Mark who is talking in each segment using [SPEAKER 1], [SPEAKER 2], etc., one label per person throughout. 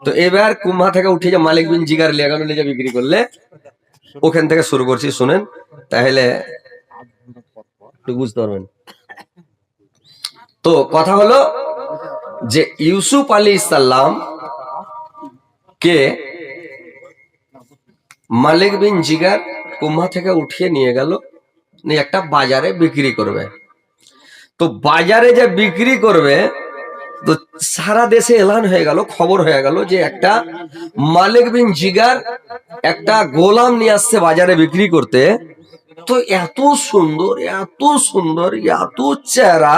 [SPEAKER 1] তো এবার কুম্ভা থেকে উঠে যে মালিক বিন জিগার লেগানো নিয়ে বিক্রি করলে, ওখান থেকে শুরু করছি, শুনেন তাহলে একটু বুঝতে পারবেন। তো কথা হলো যে ইউসুফ আলাইহিস সালাম কে মালিক বিন জিগার কুম্ভা থেকে উঠিয়ে নিয়ে গেল, নিয়ে একটা বাজারে বিক্রি করবে। তো বাজারে যে বিক্রি করবে, তো সারা দেশে এলান হয়ে গেল, খবর হয়ে গেল যে একটা মালিক বিন জিগার একটা গোলাম নিয়ে আসছে বাজারে বিক্রি করতে। তো এত সুন্দর, এত সুন্দর, এত চেহারা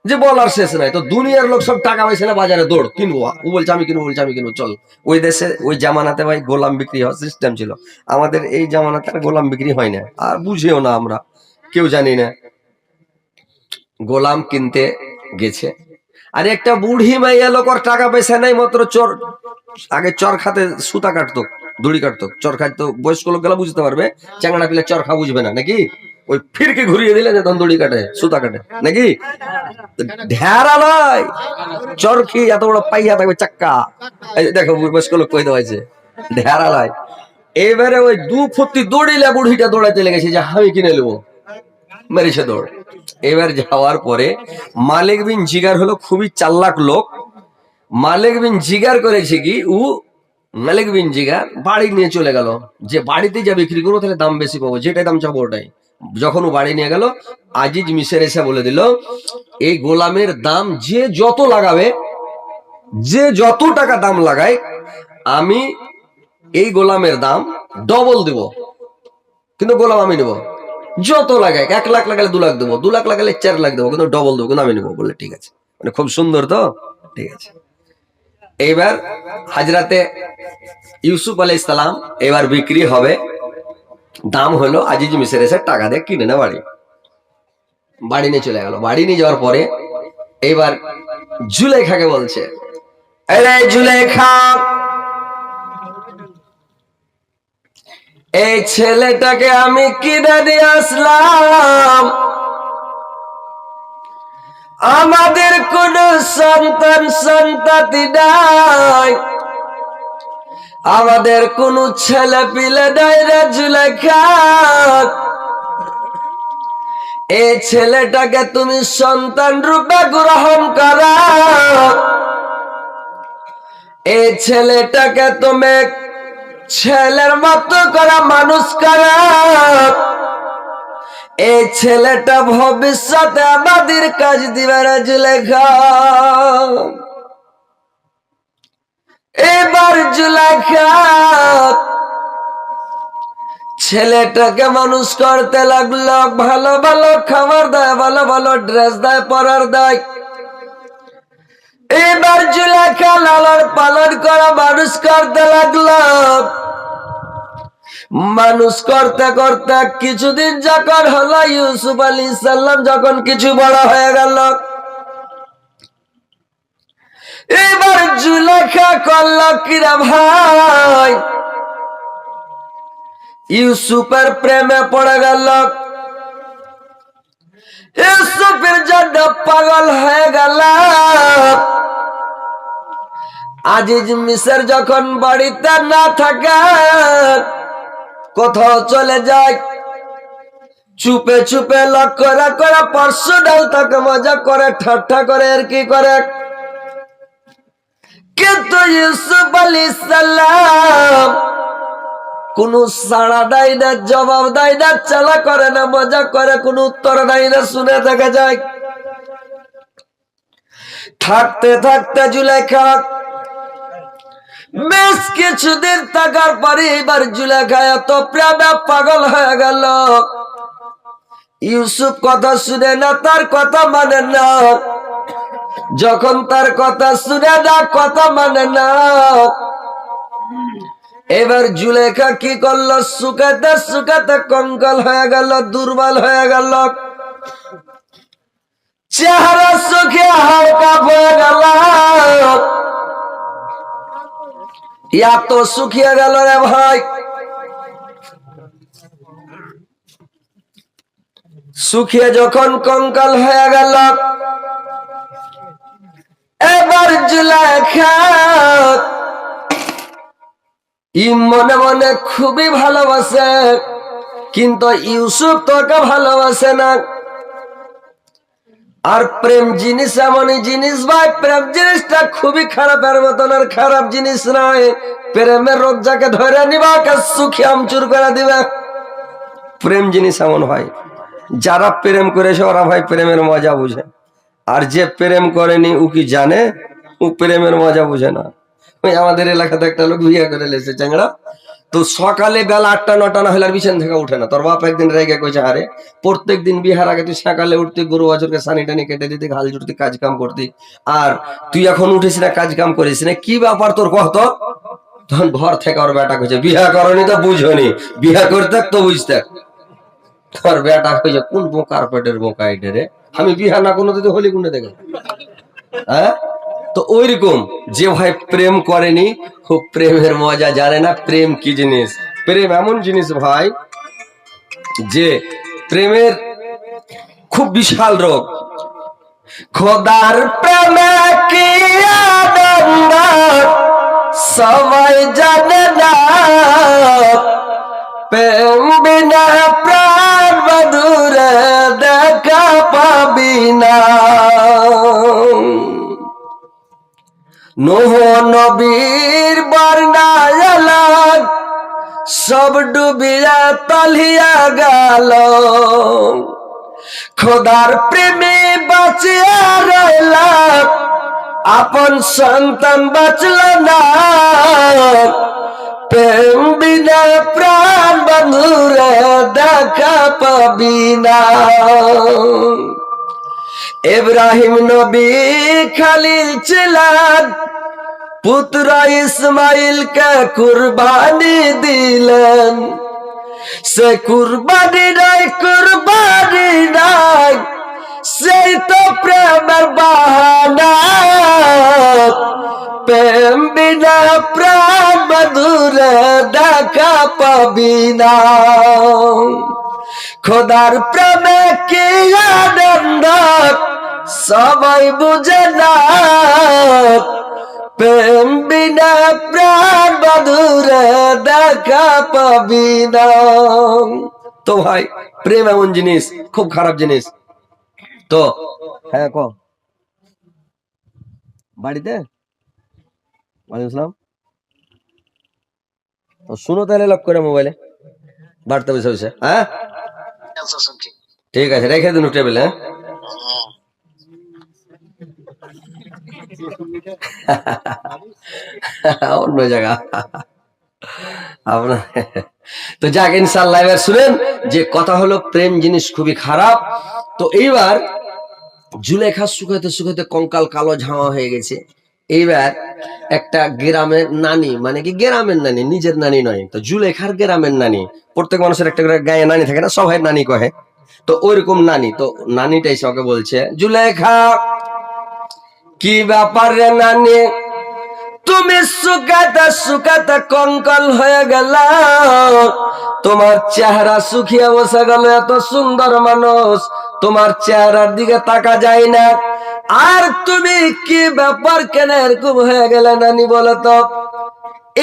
[SPEAKER 1] যে বলার শেষ নাই। তো দুনিয়ার লোক সব টাকা পয়সা বাজারে দৌড় কিনবো, ও বলছে আমি কিনবো, বলছে আমি কিনবো, চল। ওই দেশে ওই জামানাতে ভাই গোলাম বিক্রি হওয়ার সিস্টেম ছিল। আমাদের এই জামানাতে আর গোলাম বিক্রি হয় না, আর বুঝেও না, আমরা কেউ জানি না। গোলাম কিনতে গেছে, আর একটা বুড়ি মাইয়া লোক, ওর টাকা পয়সা নাই, মাত্র চোর, আগে চর খাতে সুতা কাটতো, দড়ি কাটতো, চর খাইতো। বয়স্ক লোক গেলা বুঝতে পারবে, চ্যাংড়া পিলে চর খা বুঝবে না নাকি। ওই ফিরকে ঘুরিয়ে দিলে তখন দড়ি কাটে, সুতা কাটে নাকি। ঢেরা নয়, চরখি এত বড় পাইয়া থাকবে চাক্কা। দেখো বয়স্ক লোক কই দেওয়া হয়েছে, ঢেরা নয়। এবারে ওই 2 ফুটি দৌড়িলে বুড়িটা দৌড়াইতে লেগেছে যে আমি কিনে নেবো, মেরেছে দৌড়। এবার যাওয়ার পরে মালিক বিন জিগার হলো খুবই চালাক লোক। মালিক বিন জিগার করেছে কি, মালিক বিন জিগার বাড়ি নিয়ে চলে গেল, যে বাড়িতে যা বিক্রি করবো তাহলে দাম বেশি পাবো, যেটাই দাম চাবো ওটাই। যখন ও বাড়ি নিয়ে গেল, আজিজ মিশর এসে বলে দিল, এই গোলামের দাম যে যত লাগাবে, যে যত টাকা দাম লাগায়, আমি এই গোলামের দাম ডবল দেব, কিন্তু গোলাম আমি নেবো। যত লাগায়, 1 লাখ লাগালে 2 লাখ দেবো, 2 লাখ লাগালে 4 লাখ দেবো, কিন্তু ডবল দেবো, কিন্তু আমি নেবো। বলে ঠিক আছে, মানে খুব সুন্দর তো, ঠিক আছে। এইবার হাজরাতে ইউসুফ আলাইহিস সালাম এবার বিক্রি হবে, দাম হলো আজিজ মিশর এসে টাকা দিয়ে কিনে না বাড়ি, বাড়ি নিয়ে চলে গেল। বাড়ি নিয়ে যাওয়ার পরে এইবার জুলেখাকে বলছে, আরে জুলেখা, এই ছেলেটাকে আমি কিনে দিয়ে আসলাম, আমাদের কোন সন্তান সন্ততি নাই, আমাদের কোন ছেলে পিলে নাই রে জুলেখা। এই ছেলেটাকে তুমি সন্তান রূপে গ্রহণ করো, এই ছেলেটাকে তুমি ছেলের মতো করে মানুষ করো, এই ছেলেটা ভবিষ্যতে আমাদের কাজ দিবে রে জুলেখা। এবার জুলেখা ছেলেটাকে মানুষ করতে লাগলো, ভালো ভালো খাবার দেয়, ভালো ভালো ড্রেস দেয়, পরার দেয়। এবার জুলেখা লালন পালন করে মানুষ করতে লাগলো। মানুষ করতে করতে কিছুদিন যখন হলো, ইউসুফ আলাইহিস সালাম যখন কিছু বড় হয়ে গেল, এবার জুলেখা করলো কিরা ভাই, ইউসুফের প্রেমে পড়ে গেল, ইউসুফের জন্য পাগল হয়ে গেল। আজিজ মিশর যখন বাড়িতে না থাকে, কোথাও চলে যায়, চুপে চুপে লক্ষ্য করে পরশু ডাল তাকে মজা করে, ঠাট্টা করে, আর কি করে। কিন্তু ইউসুফ আলাইহিস সালাম কোন সাড়া দেয় না, জবাব দেয় না, চালা করে না, মজা করে, কোন উত্তর দেয় না, শুনে দেখা যায়। থাকতে থাকতে জুলেখা বেশ কিছুদিন থাকার পরে এবার জুলেখা এত প্রেমে পাগল হয়ে গেল, ইউসুফ কথা শুনে না, তার কথা মানে না। যখন তার কথা শুনে না, কথা মানে না, এবার জুলেখা কি করলো, শুকাতে শুকাতে কঙ্কাল হয়ে গেল, দুর্বল হয়ে গেল, চেহারা শুকিয়ে হালকা হয়ে গেল। এত শুকিয়ে গেল রে ভাই, শুকিয়ে যখন কঙ্কাল হয়ে গেল, এবার জুলেখা ই মনে মনে খুবই ভালোবাসে, কিন্তু ইউসুফ তোকে ভালোবাসে না। আর প্রেম জিনিস এমনই জিনিস ভাই, প্রেম জিনিসটা খুবই খারাপের মতন, আর খারাপ জিনিস নয়। প্রেমের রোগ যাকে ধরে নিবা সুখী আমচুর করে দিবে। প্রেম জিনিস এমন হয়, যারা প্রেম করেছে ওরা ভাই প্রেমের মজা বুঝে, আর যে প্রেম করেনি ও কি জানে? ও প্রেমের মজা বুঝে না। ওই আমাদের এলাকাতে একটা লোক বিয়ে করে লেছে চ্যাংড়া, তো সকালে বেলা 8টা 9টা না হলে আর বিছানা থেকে উঠে না। তোর বাপ একদিন রেগে কইছে, আরে প্রত্যেক দিন বিহার আগে তুই সকালে উঠতি, গরু বাছুরকে সানি টানি কেটে দিতি, ঘাল জুড়তি, কাজ কাম করতি, আর তুই এখন উঠিস না, কাজ কাম করিস না, কি ব্যাপার তোর কত? তখন ঘর থেকে ওর বেটা কইছে, বিহা করনি তো বুঝনি, বিহা করতে তো বুঝতে। তোর বেটা কইছে, কোন বোকার পেটের বোকা এটা রে, আমি বিহা না কোনো দিতে হলি কোনটা দেখে। হ্যাঁ, তো ওইরকম যে ভাই প্রেম করেনি ও প্রেমের মজা জানে না। প্রেম কি জিনিস? প্রেম এমন জিনিস ভাই যে প্রেমের খুব বিশাল রোগ। খোদার প্রেমে কি আনন্দ সবাই জানে না, প্রেম বিনা প্রাণ মধুরে দেখা পাবি না। নূহ নবীর বর্ণায় সব ডুবিয়া তলিয়া গেল, খোদার প্রেমে বাঁচিয়া রইল, আপন সন্তান বাঁচল না, প্রেম বিনা প্রাণ বন্ধুরে দেখা পাবি না। ইব্রাহিম নবী খলিল ছিলেন, পুত্র ইসমাইলকে কুরবানি দিলেন, সে কুরবানি নাই, সেই তো প্রেমের বাহানা, প্রেম বিনা প্রাণ মধুরে দেখা পাবি না। খোদার প্রেমে কি আনন্দ সবাই বুঝে না, প্রেম বিনা প্রাণ মধুরে দেখা পাবি না। তো ভাই প্রেম এমন জিনিস, খুব খারাপ জিনিস। তো হ্যাঁ ক বাড়িতে ওয়ালাইকুম শুনো তাহলে লক করে মোবাইলে বাড়তে বসে বসে। হ্যাঁ ঠিক আছে, রেখে দিন টেবিলে। অন্য জায়গা আপনার। তো যাক ইনশাআল্লাহ এবার শুনেন যে কথা হলো প্রেম জিনিস খুবই খারাপ। তো এইবার জুলেখা শুকাইতে শুকাইতে কঙ্কাল কালো ঝামা হয়ে গেছে। এইবার একটা গ্রামের নানি, মানে কি গ্রামের নানি, নিজের নানি নয়, তো জুলেখার গ্রামের নানি। প্রত্যেক মানুষের একটা করে গায়ে নানি থাকে না, সবাই নানি কহে। তো ওইরকম নানি, তো নানিটাই সকে বলছে, জুলেখা কি ব্যাপার রে নানি, তুমি শুকাতে শুকাতে কঙ্কাল হয়ে গেল, তোমার চেহারা শুকিয়ে বসে গেল, এত সুন্দর মানুষ তোমার চেহারার দিকে তাকা যায় না, আর তুমি কি ব্যাপার কেন এরকম হয়ে গেলে নানি বলো তো?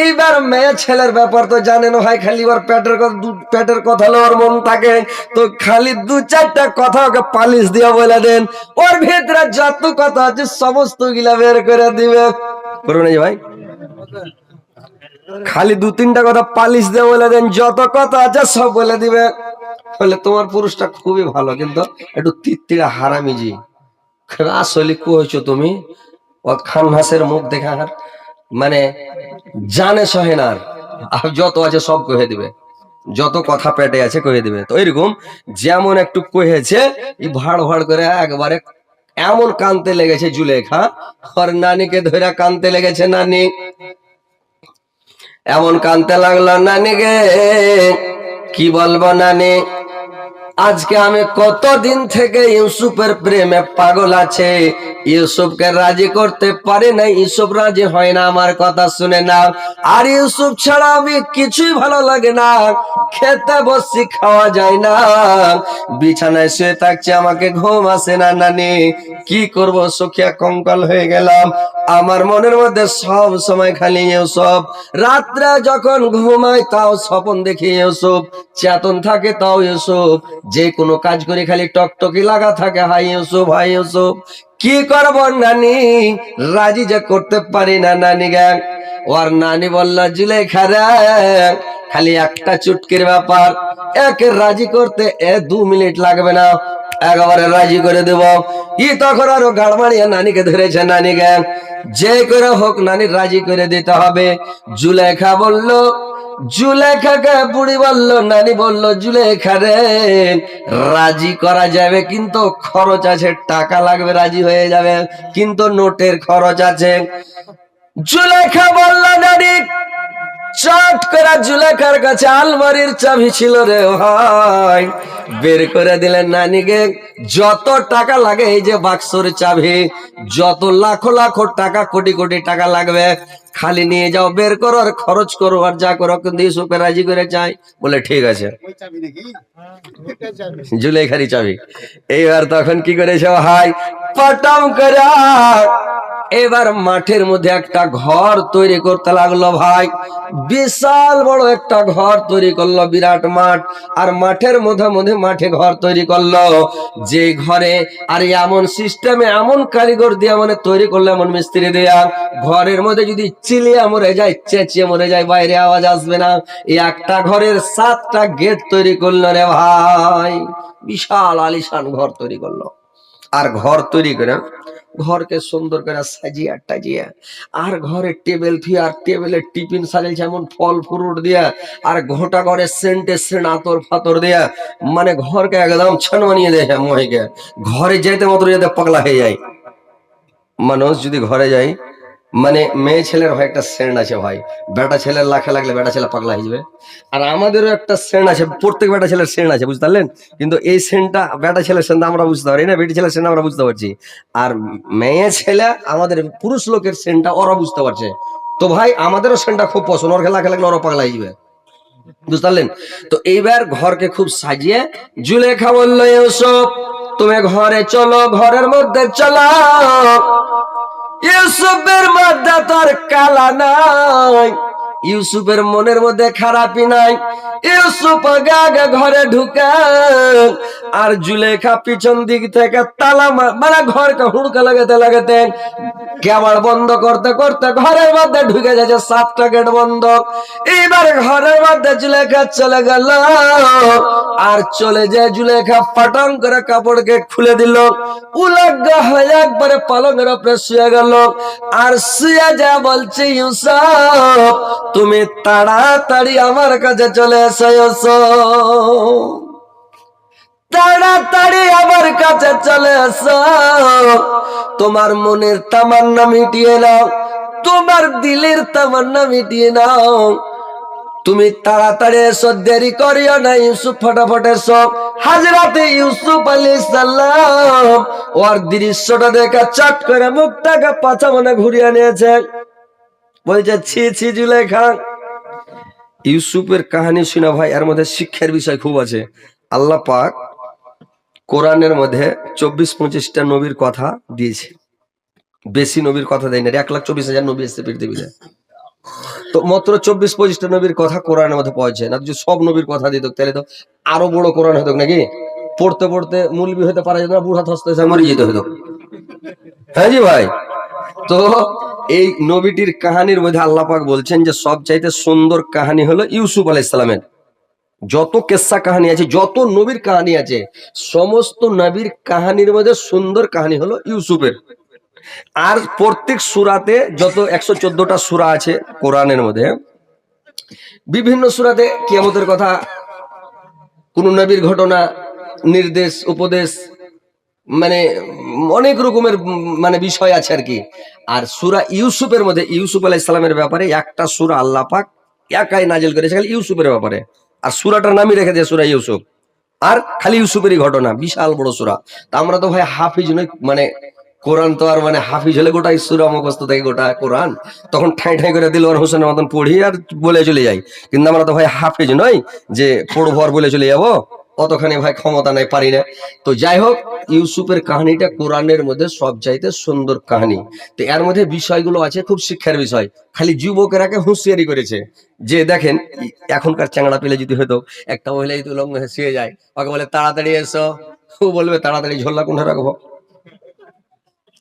[SPEAKER 1] এইবার মেয়ে ছেলের ব্যাপার তো জানেন ভাই, খালি ওর পেটের কথা ওর মন থাকে, তো খালি 2-4টা কথা ওকে পালিশ দিয়া বলে দেন, ওর ভিতরে যত কথা আছে সমস্ত গিলা বের করে দিবে। করবে না ভাই, খালি 2-3টা কথা পালিশ দিয়ে বলে দেন, যত কথা আছে সব বলে দিবে। বলে তোমার পুরুষটা খুবই ভালো, কিন্তু একটু তিত্তিরা হারামিজি, আসলে কি হয়েছো তুমি? ও খানহাসের মুখ দেখা মানে জানে সহেনার, আর যত আছে সব কহে দিবে, যত কথা পেটে আছে কহে দিবে। তো এরকম যেমন একটু কহেছে, এই ভাড় ভাড় করে একবারে এমন কানতে লেগেছে জুলেখা, আর নানিকে ধরে কানতে লেগেছে। নানি এমন কানতে লাগলো, নানি গে কি বলবো নানি, আজকে আমি কতদিন থেকে ইউসুফের প্রেমে পাগল আছে, ইউসুফকে রাজি করতে পারি না, ইউসুফ রাজি হয় না আমার কথা শুনে না। আর ইউসুফ ছাড়া আমি কিছুই ভালো লাগে না, খেতে বসছি খাওয়া যায় না, বিছানায় শুয়ে থাকছি আমাকে ঘুম আসে না। নানি কি করব, সুখিয়া কঙ্কাল হয়ে গেলাম। আমার মনের মধ্যে সব সময় খালি ইউসুফ, রাত্রে যখন ঘুমাই তাও স্বপ্ন দেখি ইউসুফ, চেতন থাকে তাও ইউসুফ, যে কোনো কাজ করে খালি টকটকি লাগা থাকে হাই ইউসুফ হাই ইউসুফ। কি করব নানি, রাজি যে করতে পারি না নানি গ্যাং। ওর নানি বলল জুলেখা রে, খালি একটা চুটকির ব্যাপার, একে রাজি করতে 2 মিনিট লাগবে না, একেবারে রাজি করে দেব। ই তখন আরো গাড় মারিয়ে নানিকে ধরেছে। নানি গ্যাং যে করে হোক নানি রাজি করে দিতে হবে। জুলেখা বলল, জুলেখাকে বুড়ি বলল, নানি বলল জুলেখা রে রাজি করা যাবে কিন্তু খরচ আছে, টাকা লাগবে, রাজি হয়ে যাবে কিন্তু নোটের খরচ আছে। জুলেখা বলল নানি, চট করে জুলেখার কাছে আলমারির চাবি ছিল রে ভাই, বের করে দিলেন নানিকে। যত টাকা লাগে এই যে বাক্সর চাবি, যত লাখো লাখো টাকা কোটি কোটি টাকা লাগবে খালি নিয়ে যাও, বের করো আর খরচ করো আর যা করো, কিন্তু ইউসুফকে রাজি করে চাই। বলে ঠিক আছে, জুলেখারি চাবি। এইবার তখন কি করেছে ভাই, পটাম করে এবার মাঠের মধ্যে একটা ঘর তৈরি করতে লাগলো ভাই, বিশাল বড় একটা ঘর তৈরি করলো, বিরাট মাঠ। আর মাঠের মধ্যে মধ্যে মাঠে ঘর তৈরি করলো, যে ঘরে আর এমন সিস্টেমে এমন কারিগর দিয়া মানে তৈরি করলো, এমন মিস্ত্রি দিয়া, ঘরের মধ্যে যদি চিলিয়া মরে যায়, চেঁচিয়ে মরে যায়, বাইরে আওয়াজ আসবে না। এই একটা ঘরের 7টা গেট তৈরি করলো রে ভাই, বিশাল আলিশান ঘর তৈরি করলো। আর ঘর তৈরি করে ঘরকে সুন্দর করে সাজিয়ে টাজিয়ে, আর ঘরে টেবিল থিয়ে, আর টেবিলের টিফিন সাজাইছে এমন ফল ফ্রুট দিয়া, আর ঘোটা ঘরে সেন্টে সেন্ট আতর ফাতর দিয়া, মানে ঘরকে একদম ছান বানিয়ে দেয় মহিকে। ঘরে যেতে মাত্র যেতে পাগলা হয়ে যায় মানুষ। যদি ঘরে যাই মানে মেয়ে ছেলের হয় একটা সেন্ট আছে ভাই, বেটা ছেলের লাখে লাগলে বেটা ছেলে পাগলা হয়ে যাবে। আর আমাদেরও একটা সেন্ট আছে, প্রত্যেক বেটা ছেলের সেন্ট আছে, বুঝতে পারলেন? কিন্তু এই সেন্টটা বেটা ছেলের সেন্ট আমরা বুঝতে পারি না, বেটি ছেলের সেন্ট আমরা বুঝতে পারছি। আর মেয়ে ছেলে আমাদের পুরুষ লোকের সেন্টটা ওরা বুঝতে পারছে। তো ভাই আমাদেরও সেন্টটা খুব পছন্দ, ওর লাখে লাগলে ওরা পাগলা হয়ে যাবে, বুঝতে পারলেন? তো এইবার ঘরকে খুব সাজিয়ে জুলেখা বললো, ইউসুফ তুমি ঘরে চলো, ঘরের মধ্যে চলো। ইউসুফের মধ্যে তোর কালা নাই, ইউসুফের মনের মধ্যে খারাপই নাই। ইউসুফ আগে আগে ঘরে ঢুকে, আর জুলেখা পিছন দিক থেকে তালা মানে ঘরকে হুড়কা লাগাতে লাগাতে কেবাড় বন্ধ করতে করতে ঘরের মধ্যে ঢুকে যাচ্ছে, 7টা গেট বন্ধ। এইবার ঘরের মধ্যে জুলেখা চলে গেল, আর চলে যায় জুলেখা পাটং করে কাপড়কে খুলে দিল, উলগ্ন হয়ে একবারে পালঙের উপরে শুয়ে গেল। আর শুয়ে যা বলছে, ইউসুফ তুমি তাড়াতাড়ি আমার কাছে চলে এসো, ইউসুফ তাড়াতাড়ি আমার কাছে চলে এসো, তোমার মনের তামান্না মিটিয়ে নাও, তোমার দিলের তামান্না মিটিয়ে নাও, তুমি তাড়াতাড়ি এসো, দেরি করিও না। ইউসুফ ফটাফট এসো। হাজরাতে ইউসুফ আলাইহিস সালাম ওর দৃশ্যটা দেখা চট করে মুখটাকে পাছা মনে ঘুরিয়ে নিয়েছে, বলছে ছি ছি জুলেখা। ইউসুফের কাহিনী শুনে ভাই এর মধ্যে শিক্ষার বিষয় খুব আছে। আল্লাহ পাক কোরআনের মধ্যে 24-25টা নবীর কথা দিয়েছে, বেশি নবীর কথা দেয় না। 1,24,000 নবী এসেছে পৃথিবীতে, তো মাত্র 24-25টা নবীর কথা কোরআনের মধ্যে পাওয়া যায় না। যদি সব নবীর কথা দিত তাহলে তো আরো বড় কোরআন হতো নাকি, পড়তে পড়তে মুলবি হতে পারা যেত না, বুড়া থস্তে মরে যেতে হতো। হ্যাঁ জি ভাই। তো এই নবীটির কাহিনীর মধ্যে আল্লাহ পাক বলছেন যে সবচাইতে সুন্দর কাহিনী হলো ইউসুফ আলাইহিস সালামের। যত কেসা কাহিনী আছে, যত নবীর কাহিনী আছে, সমস্ত নবীর কাহিনীর মধ্যে সুন্দর কাহিনী হলো ইউসুফের। আর প্রত্যেক সূরাতে যত 114টা সূরা আছে কোরআনের মধ্যে, বিভিন্ন সূরাতে কিয়ামতের কথা, কোন নবীর ঘটনা, নির্দেশ, উপদেশ, মানে অনেক রকমের মানে বিষয় আছে আর কি। আর সূরা ইউসুফের মধ্যে ইউসুফ আলাইহিস সালামের ব্যাপারে একটা সূরা আল্লাহ পাক একাই নাজিল করেছে খালি ইউসুফের ব্যাপারে, আর সূরাটার নামই রেখে দিয়েছে সূরা ইউসুফ। আর খালি ইউসুফেরই ঘটনা, বিশাল বড় সূরা। তা আমরা তো ভাই হাফিজ নই, মানে কোরআন তো আর মানে হাফিজ হলে গোটা সূরা মুখস্থ থেকে গোটা কোরআন তখন ঠাই ঠাই করে দিলওয়ার হোসেনের মতন পড়ি আর বলে চলে যাই। কিন্তু আমরা তো ভাই হাফিজ নই যে পড়বো আর বলে চলে যাবো, অতখানি ভাই ক্ষমতা নাই, পারি না। তো যাই হোক, ইউসুফের কাহিনীটা কোরআনের মধ্যে সবচাইতে সুন্দর কাহিনী। তো এর মধ্যে বিষয়গুলো আছে খুব শিক্ষার বিষয়, খালি যুবকেরাকে হুঁশিয়ারি করেছে যে দেখেন এখনকার চ্যাংড়া পেলে যদি হয়তো একটা মহিলা যদি উলঙ্গ হয়ে শুয়ে যায়, ওকে বলে তাড়াতাড়ি এসো, ও বলবে তাড়াতাড়ি ঝোলা কোনটা রাখবো,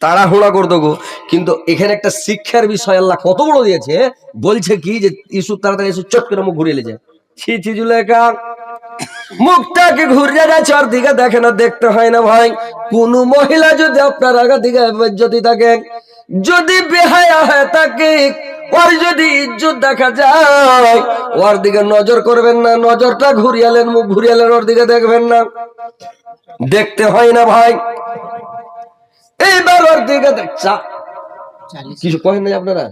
[SPEAKER 1] তাড়াহুড়া করতো গো। কিন্তু এখানে একটা শিক্ষার বিষয় আল্লাহ কত বড় দিয়েছে, বলছে কি যে ইউসুফ তাড়াতাড়ি এসে চট করে মুখ ঘুরিয়ে নিয়েছে। ছি ছি জুলেখা, মুখটাকে ঘুরিয়ে যায়, চারদিকে দেখে না, দেখতে হয় না ভাই। কোন মহিলা যদি আপনার আগা দিকে যদি থাকে, যদি বেহায়া হয় তাকে, ওর যদি ইজ্জত দেখা যায়, ওর দিকে নজর করবেন না, নজরটা ঘুরিয়ালেন, মুখ ঘুরিয়ালেন, ওর দিকে দেখবেন না, দেখতে হয় না ভাই। এইবার ওর দিকে দেখছা কিছু কহেন নাই আপনারা,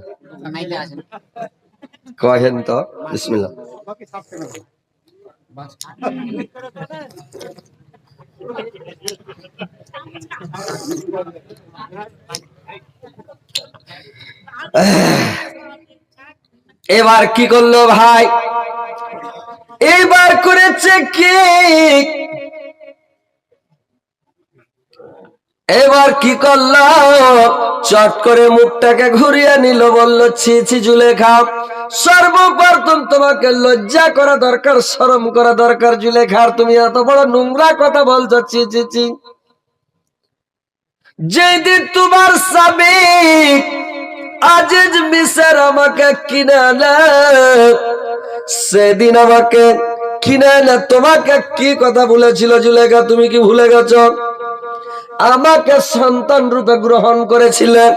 [SPEAKER 1] কহেন তো বিসমিল্লাহ। এবার কি করলো ভাই, এবার করেছে কি, এবার কি করলো, চট করে মুখটাকে ঘুরিয়ে নিল, বলল ছি ছি জুলেখা, সর্বপ্রথম তোমাকে লজ্জা করা দরকার, শরম করা দরকার জুলেখার, তুমি এত বড় নোংরা কথা বলছো, ছি ছি ছি। যেদিন তোমার স্বামী আজিজ মিশর আমাকে কিনে আনে, সেদিন আমাকে কিনে আনে তোমাকে কি কথা বলেছিল জুলেখা, তুমি কি ভুলে গেছো? আমাকে সন্তান রূপে গ্রহণ করেছিলেন,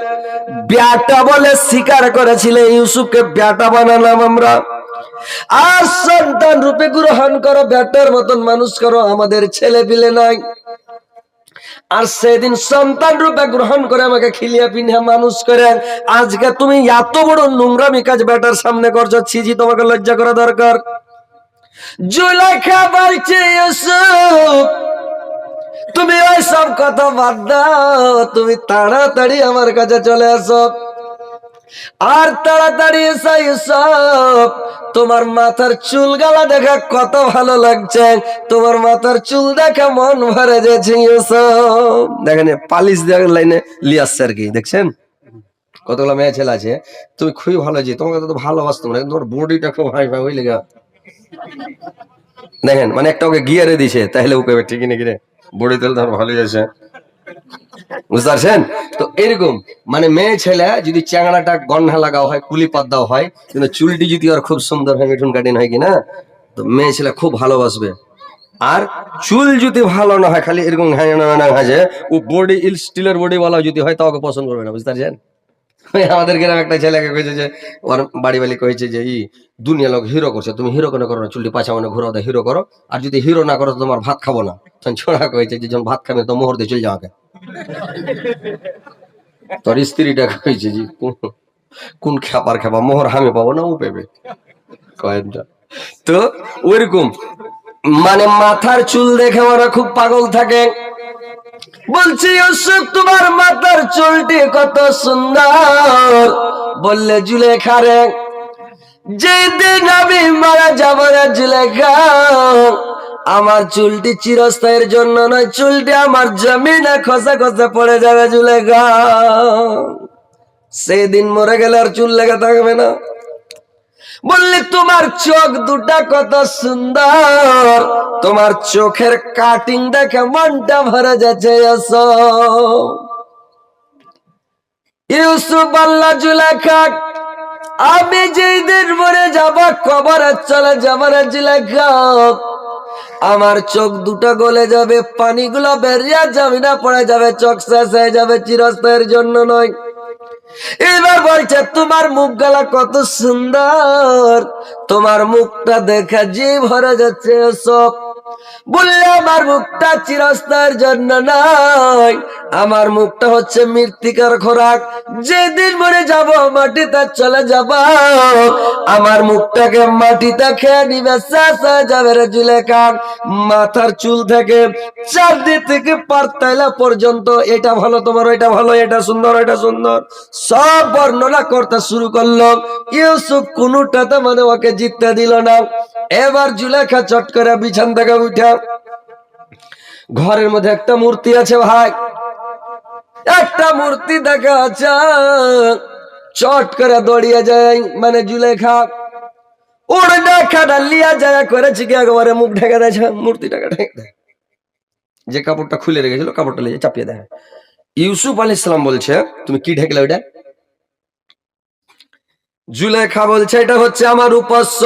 [SPEAKER 1] ব্যাটা বলে স্বীকার করেছিলেন, ইউসুফকে ব্যাটা বানালাম আমরা। আর সন্তান রূপে গ্রহণ করো, ব্যাটার মতন মানুষ করো, আমাদের ছেলে পিলে নাই। আর সেদিন সন্তান রূপে গ্রহণ করে আমাকে খিলিয়া পিনিয়া মানুষ করে, আজকে তুমি এত বড় নোংরামি কাজ বেটার সামনে করছো, ছিজি, তোমাকে লজ্জা করা দরকার। জুলেখা বলছে ইউসুফ তুমি ওই সব কথা বাদ দাও, তুমি তাড়াতাড়ি আমার কাছে চলে আসো। আর তাড়াতাড়ি এসো ইউসুফ, তোমার মাথার চুল গালা দেখা কত ভালো লাগছে, তোমার মাথার চুল দেখা মন ভরে যাচ্ছে ইউসুফ। দেখেন পালিশ দেওয়ার লাইনে লিয়াচ্ছে আর কি, দেখছেন কতগুলো মেয়ে ছেলে আছে, তুমি খুবই ভালো, যে তোমাকে তো ভালোবাসতো না, তোমার বডিটা খুব হাই ফাই হইলে গা, দেখেন মানে একটা ওকে গিয়ারে দিছে, তাহলে ওকে ঠিকই নাকি রে, বডি তেল তোমার ভালোই আছে, বুঝতে পারছেন? তো এরকম মানে মেয়ে ছেলে যদি চ্যাংড়াটা গন্না লাগাও হয়, কুলি পাত দাও হয়, কিন্তু চুলটি যদি আর খুব সুন্দর হয়, মিঠুন কাটিন হয় কিনা, তো মেয়ে ছেলে খুব ভালোবাসবে। আর চুল যদি ভালো না হয়, খালি এরকম হাজে, ও বডি স্টিলের বডি ওয়ালা যদি হয়, তাকে পছন্দ করবে না, বুঝতে পারছেন? আমাদের গ্রামে একটা ছেলেকে কয়েছে যে, ওর বাড়ি বাড়ি কয়েছে যে দুনিয়া লোক হিরো করছে, তুমি হিরো কেন করো না, চুলটি পাছা মানে ঘুরো দেয়, হিরো করো, আর যদি হিরো না করো তোমার ভাত খাবো না। ছোড়া কয়েছে যে যখন ভাত খাবে তো মোহর দিয়ে চলে যাওয়াকে। তোর স্ত্রীটা কয়েছে যে কোন খেপার খেপা, মোহর আমি পাবো না, ও পেবে কয়েকটা। তো ওইরকম মানে মাথার চুল দেখে ওরা খুব পাগল থাকে। বলছি ইউসুফ তোমার মাথার চুলটি কত সুন্দর, বললে জুলেখা রে, যেদিন আমি মারা যাবো রে জুলেখা, আমার চুলটি চিরস্থায়ের জন্য নয়, চুলটি আমার জমিনে খসে খসে পড়ে যাবে জুলেখা, সেদিন মরে গেলে আর চুল লেগে থাকবে না। বললি তোমার চোখ দুটা কত সুন্দর, তোমার চোখের কাটিং দেখে মনটা ভরে যাচ্ছে। ইউসুফ আল্লাহ জুলেখা, আমি যেই দিন মরে যাব, কবরে চলে যাব রে জুলেখা, আমার চোখ দুটো গলে যাবে, পানিগুলো বেরিয়ে যাবে না, পড়ে যাবে, চোখ শেষ হয়ে যাবে, চিরস্থায়ের জন্য নয়। এবার বলছে তোমার মুখ গালা কত সুন্দর, তোমার মুখটা দেখা যে ভরে যাচ্ছে সব। বললে আমার মুখটা চিরস্থায়ের জন্য নয়, আমার মুখটা হচ্ছে মৃত্তিকার খোরাক, যেদিন মরে যাব মাটিতে চলে যাব, আমার মুখটাকে মাটিতে খেয়ে নিবে যাবে রে জুলেখা। মাথার চুল থেকে চারদিক থেকে পারতাইলা পর্যন্ত এটা ভালো তোমার, ওইটা ভালো, এটা সুন্দর, ওইটা সুন্দর, সব বর্ণনা করতে শুরু করলো। ইউসুফ কোনটাতে মানে ওকে জিততে দিল না। এবার জুলেখা চট করে বিছান থেকে উঠা, ঘরের মধ্যে একটা মূর্তি আছে ভাই, একটা মূর্তি দেখা আছে, চট করে দৌড়িয়ে যায় মানে জুলেখা ওর দেখাটা লিয়া যায় করেছে কি একেবারে মুখ ঢেকে দিয়েছে, মূর্তিটাকে ঢেকে দেয়, যে কাপড়টা খুলে রেখেছিল কাপড়টা লিয়ে চাপিয়ে দেয়। ইউসুফ আলাইহিস সালাম বলছে তুমি কি ঢেকলে ওইটা? জুলেখা বলছে এটা হচ্ছে আমার উপাস্য।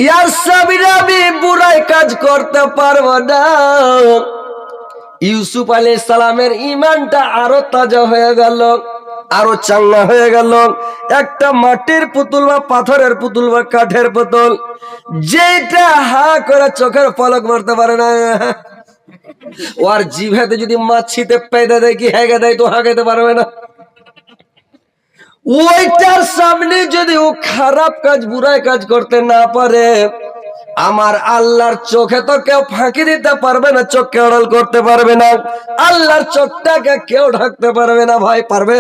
[SPEAKER 1] ইয়ার সাবিরা আমি বুড়াই কাজ করতে পারবো না। ইউসুফ আলাইহিস সালামের ঈমানটা আরো তাজা হয়ে গেল, আরো চাঙ্গা হয়ে গেল। একটা মাটির পুতুল বা পাথরের পুতুল বা কাঠের পুতুল, যেটা হা করে চোখের পলক মারতে পারে না, ওর জিভেতে যদি মাছিতে পেদা দেয় কি হেগে দেয় তো হাগাইতে পারবে না। ওইটার সামনে যদি ও খারাপ কাজ বুড়াই কাজ করতে না পারে, আমার আল্লাহর চোখে তো কেউ ফাঁকি দিতে পারবে না, চোখকে আড়াল করতে পারবে না, আল্লাহর চোখটাকে কেউ ঢাকতে পারবে না। ভাই পারবে?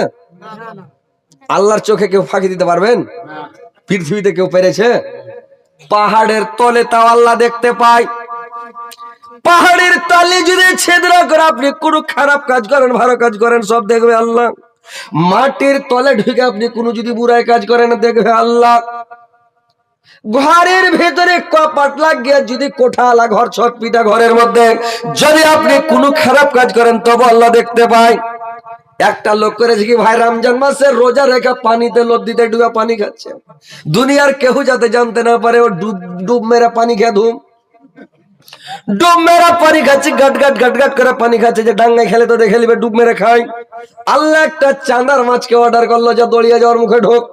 [SPEAKER 1] আল্লাহর চোখে কেউ ফাঁকি দিতে পারবেন? পৃথিবীতে কেউ পেরেছে? পাহাড়ের তলে তাও আল্লাহ দেখতে পায়। পাহাড়ের তলে যদি ছেদ্র করে আপনি কোনো খারাপ কাজ করেন ভালো কাজ করেন সব দেখবে আল্লাহ। মাটির তলে ঢুকে আপনি কোনো যদি বুড়াই কাজ করেন দেখবে আল্লাহ। ঘরের ভেতরে কপাট লাগিয়ে যদি কোঠালা ঘর ছটপিটা ঘরের মধ্যে যদি আপনি কোনো খারাপ কাজ করেন তবে আল্লাহ দেখতে পায়। একটা লোক করেছে কি ভাই, রমজান মাসে রোজা রেখে পানিতে লদ্দিতে ডুবে পানি খাচ্ছে, দুনিয়ার কেউ যাতে জানতে না পারে ও ডুব মেরে পানি খেয়ে ধুম ডুব মেরা পানি খাচ্ছে, গাট গাট গাট গাট করে পানি খাচ্ছে, যে ডাঙ্গায় খেলে তো দেখে নিবে ডুব মেরে খায়। আল্লাহ একটা চাঁদার মাছকে অর্ডার করলো যে দড়িয়ে যাওয়ার মুখে ঢোক।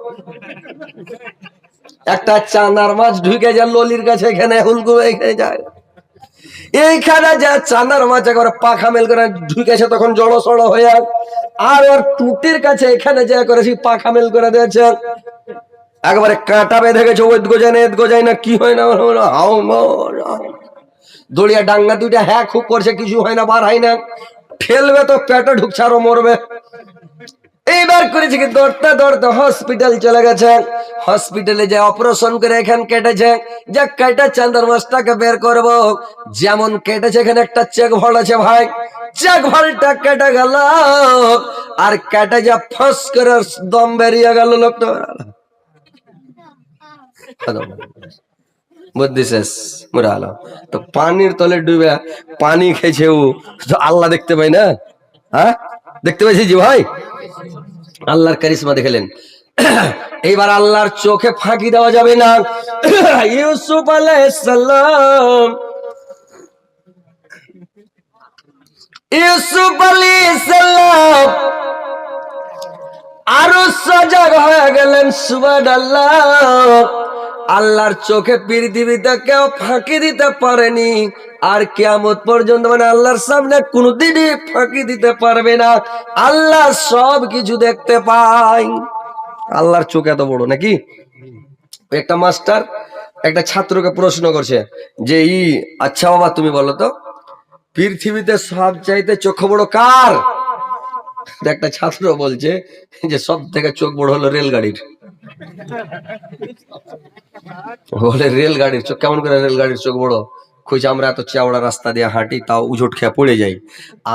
[SPEAKER 1] একটা চাঁদার মাছ ঢুকে যায় ললির কাছে, এখানে হুলকুমে এখানে যায়, এইখানে যা চাঁদার মাছ একবার পাখা মেল করে ঢুকেছে তখন জড়ো সড়ো হয়ে, আর ওর টুটির কাছে এখানে যা করেছি পাখা মেল করে দিয়েছে, একবারে কাঁটা বেঁধে গেছে, ওই গোজায় না এদ গোজায় না কি হয় না, হাও দড়িয়া ডাঙ্গা দুইটা হ্যাঁ খুব করছে, কিছু হয় না, বার হয় না, ঠেলবে তো পেটে ঢুকছে আরো মরবে। এইবার করেছে কি দৌড়তে দৌড়তে হসপিটাল চলে গেছে, হসপিটালে যে অপারেশন করে এখান কেটেছে, যে কেটে চাঁদার মাছটাকে বের করবো, যেমন কেটেছে এখানে একটা চেক ভল আছে ভাই, চেক ভলটা কেটে গেল, আর কেটে যা ফস করে দম বেরিয়ে গেল লোকটা। বুদ্ধি শেষ মরে আলো। তো পানির তলে ডুবে পানি খেয়েছে ও, আল্লাহ দেখতে পাই না? হ্যাঁ দেখতে পাইছি জি ভাই, আল্লাহর কারিশমা দেখলেন। এইবার আল্লাহর চোখে ফাঁকি দেওয়া যাবে না। ইউসুফ আলাইহিস সালাম, ইউসুফ আলাইহিস সালাম আরো সজাগ হয়ে গেলেন। সুবহানাল্লাহ, আল্লাহর চোখে পৃথিবীতে কেউ ফাঁকি দিতে পারেনি, আর কিয়ামত পর্যন্ত মানে আল্লাহর সামনে কোনোদিনই ফাঁকি দিতে পারবে না। আল্লাহ সব কিছু দেখতে পায়, আল্লাহর চোখ এত বড় নাকি? একটা মাস্টার একটা ছাত্রকে প্রশ্ন করছে যে আচ্ছা বাবা তুমি বলো তো পৃথিবীতে সব চাইতে চোখ বড় কার? একটা ছাত্র বলছে যে সব থেকে চোখ বড় হলো রেলগাড়ির। বলে রেলগাড়ির চোখ কেমন করে? রেলগাড়ির চোখ বড়? খুঁজে আমরা এত চওড়া রাস্তা দিয়ে হাঁটি তাও উজোট খেয়ে পড়ে যাই,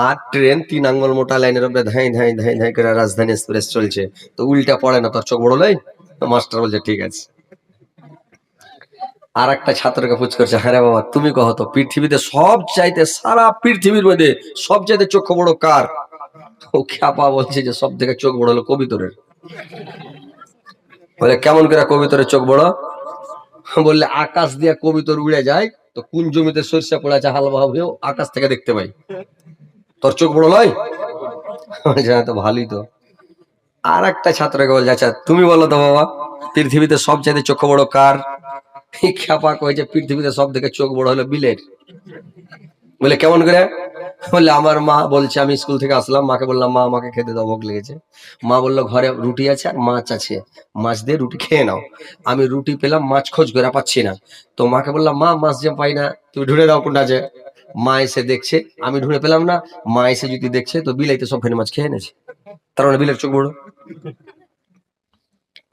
[SPEAKER 1] আর ট্রেন 3 আঙ্গুল মোটা লাইনের উপরে ধাই ধাই ধাই ধাই করে রাজধানী এক্সপ্রেস চলছে, তো উল্টা পড়ে না, তোর চোখ বড় লাই? তো মাস্টার বলছে ঠিক আছে। আর একটা ছাত্রকে পুছ করছে, হ্যাঁ রে বাবা তুমি কহ তো পৃথিবীতে সব চাইতে সারা পৃথিবীর মধ্যে সব চাইতে চোখ বড় কার? ও খ্যাপা বলছে যে সব থেকে চোখ বড় হলো কবিতরের। বলে কেমন করে কবিতরের চোখ বড়? বললে আকাশ দিয়ে কবিতর উড়ে যায়, তো কোন জমিতে সরিষা পড়ে আছে হালবা হবেও আকাশ থেকে দেখতে পাই, তোর চোখ বড় নয়? তো ভালোই তো। আর একটা ছাত্রকে বলছে, আচ্ছা তুমি বলো তো বাবা, পৃথিবীতে সবচাইতে চোখ বড় কার? খ্যাপা কয়েছে, পৃথিবীতে সব থেকে চোখ বড় হলো বিলের। বলে কেমন করে? বললে আমার মা বলছে, আমি স্কুল থেকে আসলাম, মাকে বললাম মা আমাকে খেতে দাও, ভোগ লেগেছে। মা বললো ঘরে রুটি আছে আর মাছ আছে, মাছ দিয়ে রুটি খেয়ে নাও। আমি রুটি পেলাম, মাছ খোঁজ করে পাচ্ছি না। তো মাকে বললাম মা মাছ যে পাই না, তুমি ঢুঁড়ে দাও কোনটা আছে। মা এসে দেখছে আমি ঢুঁড়ে পেলাম না, মা এসে যদি দেখছে তো বিলাইতে সব ফেনে মাছ খেয়ে এনেছে, তার মানে বিলের চোখ বড়।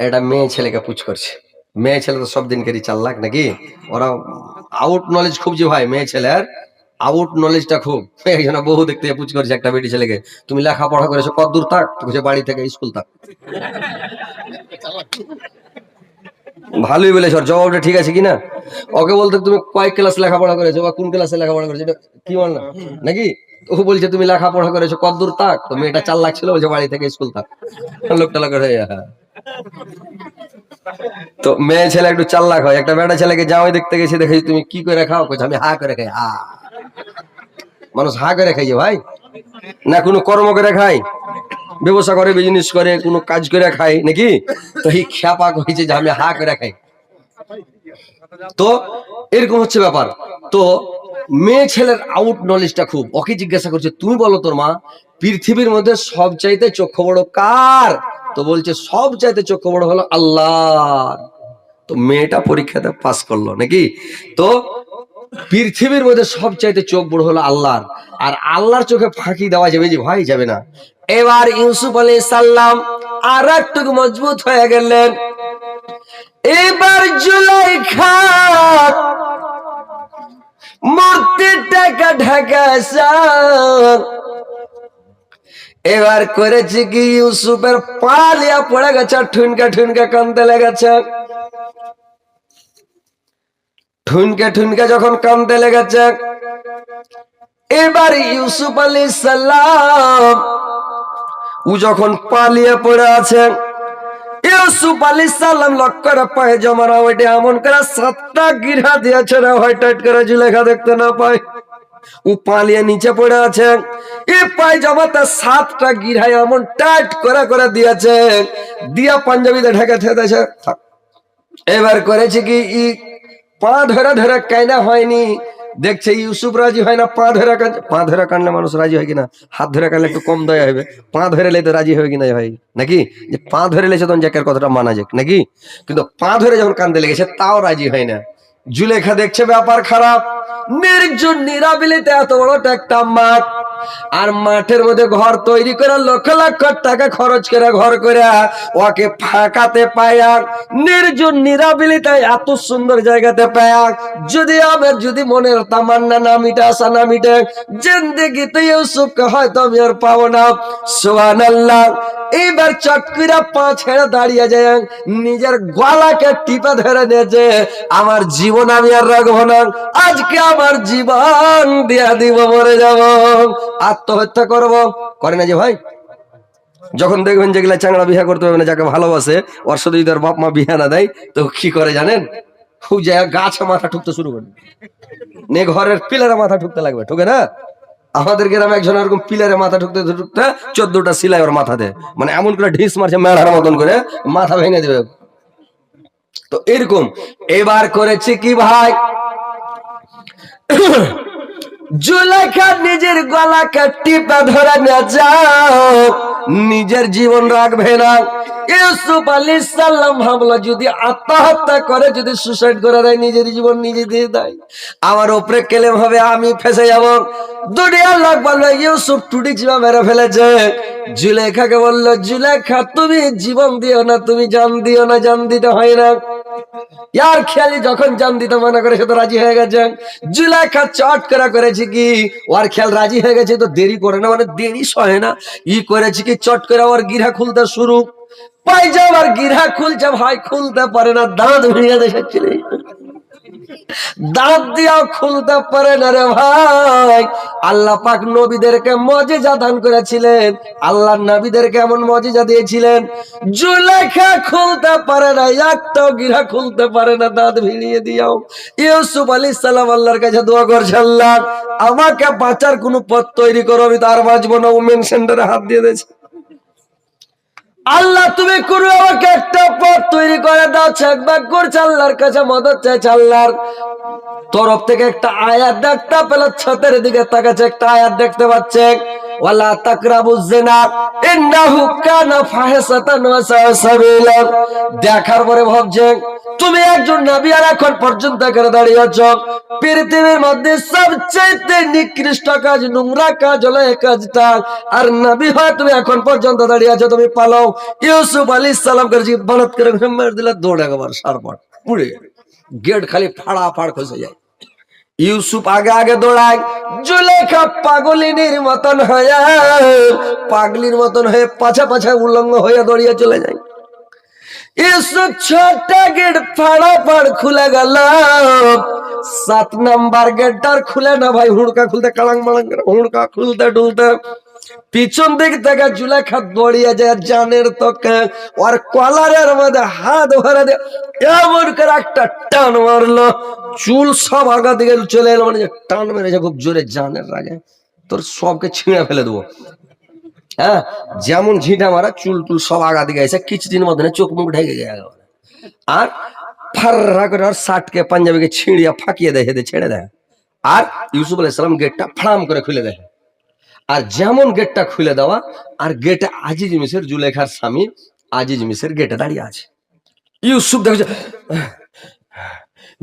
[SPEAKER 1] এটা মেয়ে ছেলেকে পুচ করছে। মেয়ে ছেলে তো সব দিনকারই চাল্লাক নাকি, ওরা আউট নলেজ খুব, যে ভাই মেয়ে ছেলের আউট নলেজটা খুব। একজন বহু দেখতে পুচ করছে একটা বেটি ছেলেকে, তুমি লেখাপড়া করেছো কত দূর? থাক, তো বাড়ি থেকে স্কুল থাক। ভালোই বলেছ, ওর জবাবটা ঠিক আছে কিনা। ওকে বলতে তুমি কয় ক্লাস লেখাপড়া করেছো বা কোন ক্লাসে লেখাপড়া করেছো, এটা কি বল না নাকি। ও বলছে তুমি লেখাপড়া করেছো কত দূর? থাক। তো মেয়েটা চাল্লাক ছিল, বলছে বাড়ি থেকে স্কুল থাক। লোকটা লোক তো মেয়ে ছেলে একটু চাল্লাক হয়। একটা বেটা ছেলেকে জামাই দেখতে গেছে, দেখেছি তুমি কি করে খাও? আমি হা করে খাই। হা, মানুষ হা করে খাইছে ভাই, না কোনো কর্ম করে খায়, ব্যবসা করে, বিজনেস করে, কোনো কাজ করে খায় নাকি। তো এই খ্যাপা হয়েছে যে আমি হা করে খাই। তো এরকম হচ্ছে ব্যাপার। তো মেয়ে ছেলের আউট নলেজটা খুব। ওকে জিজ্ঞাসা করছে তুমি বলো তোর মা, পৃথিবীর মধ্যে সব চাইতে চক্ষু বড় কার? তো বলছে সব চাইতে চক্ষু বড় হলো আল্লাহ। তো মেয়েটা পরীক্ষাতে পাস করলো নাকি। তো পৃথিবীর মধ্যে সব চাইতে চোখ বড় হলো আল্লাহর, আর আল্লাহর চোখে ফাঁকি দেওয়া যাবে যে ভাই যাবে না। এবার ইউসুফ আলাইহিস সালাম আর একটু মজবুত হয়ে গেলেন। এবার জুলাইখা মূর্তিটাকে ঢাকা, এবার করেছে কি ইউসুফের পালিয়া পড়ে গেছে, ঠুনকা ঠুনকা কান্দতে লেগেছে। ঠুনকে ঠুনকে যখন কান্দতে লেগেছে, এবার ইউসুফ আলাইহিস সালাম ও যখন পালিয়ে পড়ে আছেন, ইউসুফ আলাইহিস সালাম লক্ষ্য করে পায়জামারা ওইটা এমন করে 7টা গিরা দিয়েছে না হয় টাইট করে জুলেখা দেখতে না পায়। ও পালিয়ে নিচে পড়ে আছে, এই পায়জামাতে 7টা গিরা এমন টাইট করে করে দিয়েছে, দিয়া পাঞ্জাবিতে ঢেকে থেকেছে। এবার করেছে কি পা ধরে ধরে কায়না হয়নি, দেখছে ইউসুফ রাজি হয় না, পা ধরে কানলে মানুষ রাজি হয় কিনা, হাত ধরে কানলে একটু কম দয়া হবে, পা ধরে লেতে রাজি হবে কিনা ভাই নাকি। যে পা ধরে লেছে তখন জ্যাকের কথাটা মানা যাক নাকি, কিন্তু পা ধরে যখন কান্দে লেগেছে তাও রাজি হয় না। জুলেখা দেখছে ব্যাপার খারাপ, নির্জন নিরাবিলিতে এত বড় একটা মাঠ, আর মাঠের মধ্যে ঘর তৈরি করে লক্ষ লক্ষ টাকা খরচ করে ঘর করে ওকে ফাঁকাতে পায়া, নির্জন নিরাবিলিতে এত সুন্দর জায়গাতে পায়া, যদি আমার যদি মনের তামান্না না মিটে, আশা না মিটে, জিন্দেগিতে ইউসুফকে হয়তো আমি আর পাবো না। সুবহানাল্লাহ। এইবার চট করে পা ছেড়ে দাঁড়িয়ে যায়, নিজের গলাকে টিপে ধরে নিয়েছে, আমার জীবন আমি আর রাখবো না, আজকে আমার জীবন দিয়া দিব, মরে যাব, আত্মহত্যা করব। করে না যে ভাই, যখন দেখবেন যেগুলা চাংড়া বিয়া করতে হবে না, যাকে ভালোবাসে ওর সাথে যদি ওর বাপ মা বিয়া না দেয়, তো কি করে জানেন, খুব জায়গা গাছে মাথা ঠুকতে শুরু করবে, নে ঘরের পিলারে মাথা ঠুকতে লাগবে, ঠুকে না। আমাদের গ্রামে একজন এরকম পিলারে মাথা ঠুকতে ঠুকতে 14টা সিলাই ওর মাথাতে, মানে এমন করে ঢিস মারছে মেড়ার মতন করে, মাথা ভেঙে দেবে। তো এরকম এবার করেছে কি ভাই, জুলেখা নিজের গলাকে টিপে ধরে না যাও, নিজের জীবন রাখবে না। ইউসুফ আলাইহিস সালাম ভাবলো যদি আত্মহত্যা করে, যদি সুসাইড করে দেয়, নিজের জীবন নিজে দিয়ে দেয়, আমার উপরে কেলেম হবে, আমি ফেসে যাব। দুনিয়ার লোক বলবে ইউসুফ টুটি চিপা মেরে ফেলেছে। জুলেখাকে বললো জুলেখা তুমি জীবন দিও না, তুমি জান দিও না, জান দিতে হয় না। ইয়ার খেয়ালি যখন জান দিতে মনে করে সে তো রাজি হয়ে গেছে। জুলেখা চট করে করেছে কি, ওর খেয়াল রাজি হয়ে গেছে, তো দেরি করে না, মানে দেরি সহে না, করেছে কি চট করে ওর গিরা খুলতে শুরু, পায়জামার গিরা খুলছে ভাই, খুলতে পারে না, দাঁত ভেঙে দেখাচ্ছে, দাঁত দিয়েও খুলতে পারে না রে ভাই। আল্লাহ পাক নবীদেরকে মুজিজা দান করেছিলেন, আল্লাহর নবীদেরকে এমন মুজিজা দিয়েছিলেন, জুলেখা খুলতে পারে না, একটাও গিরা খুলতে পারে না, দাঁত ভিড়িয়ে দিও। ইউসুফ আলাইহিস সালাম আল্লাহর কাছে দোয়া করছে, আল্লাহ আমাকে বাঁচার কোনো পথ তৈরি করো, আমি তার বাঁচবো না। ওমেন সেন্টারে হাত দিয়ে দিয়েছে, আল্লাহ তুমি করো আমাকে একটা পথ তৈরি করে দাও, ছাকবাক করছে আল্লাহর কাছে মদত চাইছে, আল্লাহর তরফ থেকে একটা আয়াত দেখতে পেল, ছাতের দিকে তাকাচ্ছে একটা আয়াত দেখতে পাচ্ছে, ওয়ালা তাকরাবুজ জিনা ইন্নাহু কানা ফাহিশাতান ওয়া সাআ সাবিলা। দেখার পরে ভাবছে তুমি একজন নবী আর এখন পর্যন্ত করে দাঁড়িয়ে আছো, পৃথিবীর মধ্যে সবচেয়ে নিকৃষ্ট কাজ, নোংরা কাজ হলো এই কাজটা, আর নবী হয় তুমি এখন পর্যন্ত দাঁড়িয়ে আছো, তুমি পালাও। ইউসুফ আলাইহিস সালাম করে বানাত করে মেরে দিলা, দৌড়ে গেল সারপাট পুড়ে গেট খালি ফাড়াফাড় খসে যায়। ইউসুফ আগে আগে দৌড়ায়, জুলেখা পাগলিনীর মতন হয়ে, পাগলির মতন হয়ে পাছা পাছা উলঙ্গ হয়ে দৌড়িয়ে চলে যায়। ইউসুফ ছোট গেট ফাড়াফাড় খুলে গেল, 7 নাম্বার গেটটার খুলে না ভাই, হুড়কা খুলতে কালাং মালাং করে হুড়কা খুলতে টুলতে পিছন দিক থেকে জুলেখা দৌড়িয়ে যায়, জানের তোকে ওর কলারের মধ্যে হাত ভরে দিয়ে এমন করে একটা টান মারলো, চুল সব আগা দিকে চলে এলো, মানে টান মেরেছে খুব জোরে, জানের রাগে তোর সবকে ছিঁড়ে ফেলে দেবো। হ্যাঁ, যেমন ঝিঁটা মারা, চুল টুল সব আগা দিকে এসে কিছুদিনের মধ্যে চোখ মুখ ঢেকে যায়, আর ফার্রা করে ওর শার্টকে পাঞ্জাবিকে ছিঁড়িয়া ফাঁকিয়ে দেয়, হেদে ছেড়ে দেয়। আর ইউসুফ আলাইহিস সালাম গেটটা ফ্লাম করে খুলে দেয়, আর যেমন গেটটা খুলে দেওয়া, আর গেটে আজিজ মিসর, জুলেখার স্বামী আজিজ মিসর গেটে দাঁড়িয়ে আছে। ইউসুফ দেখছে,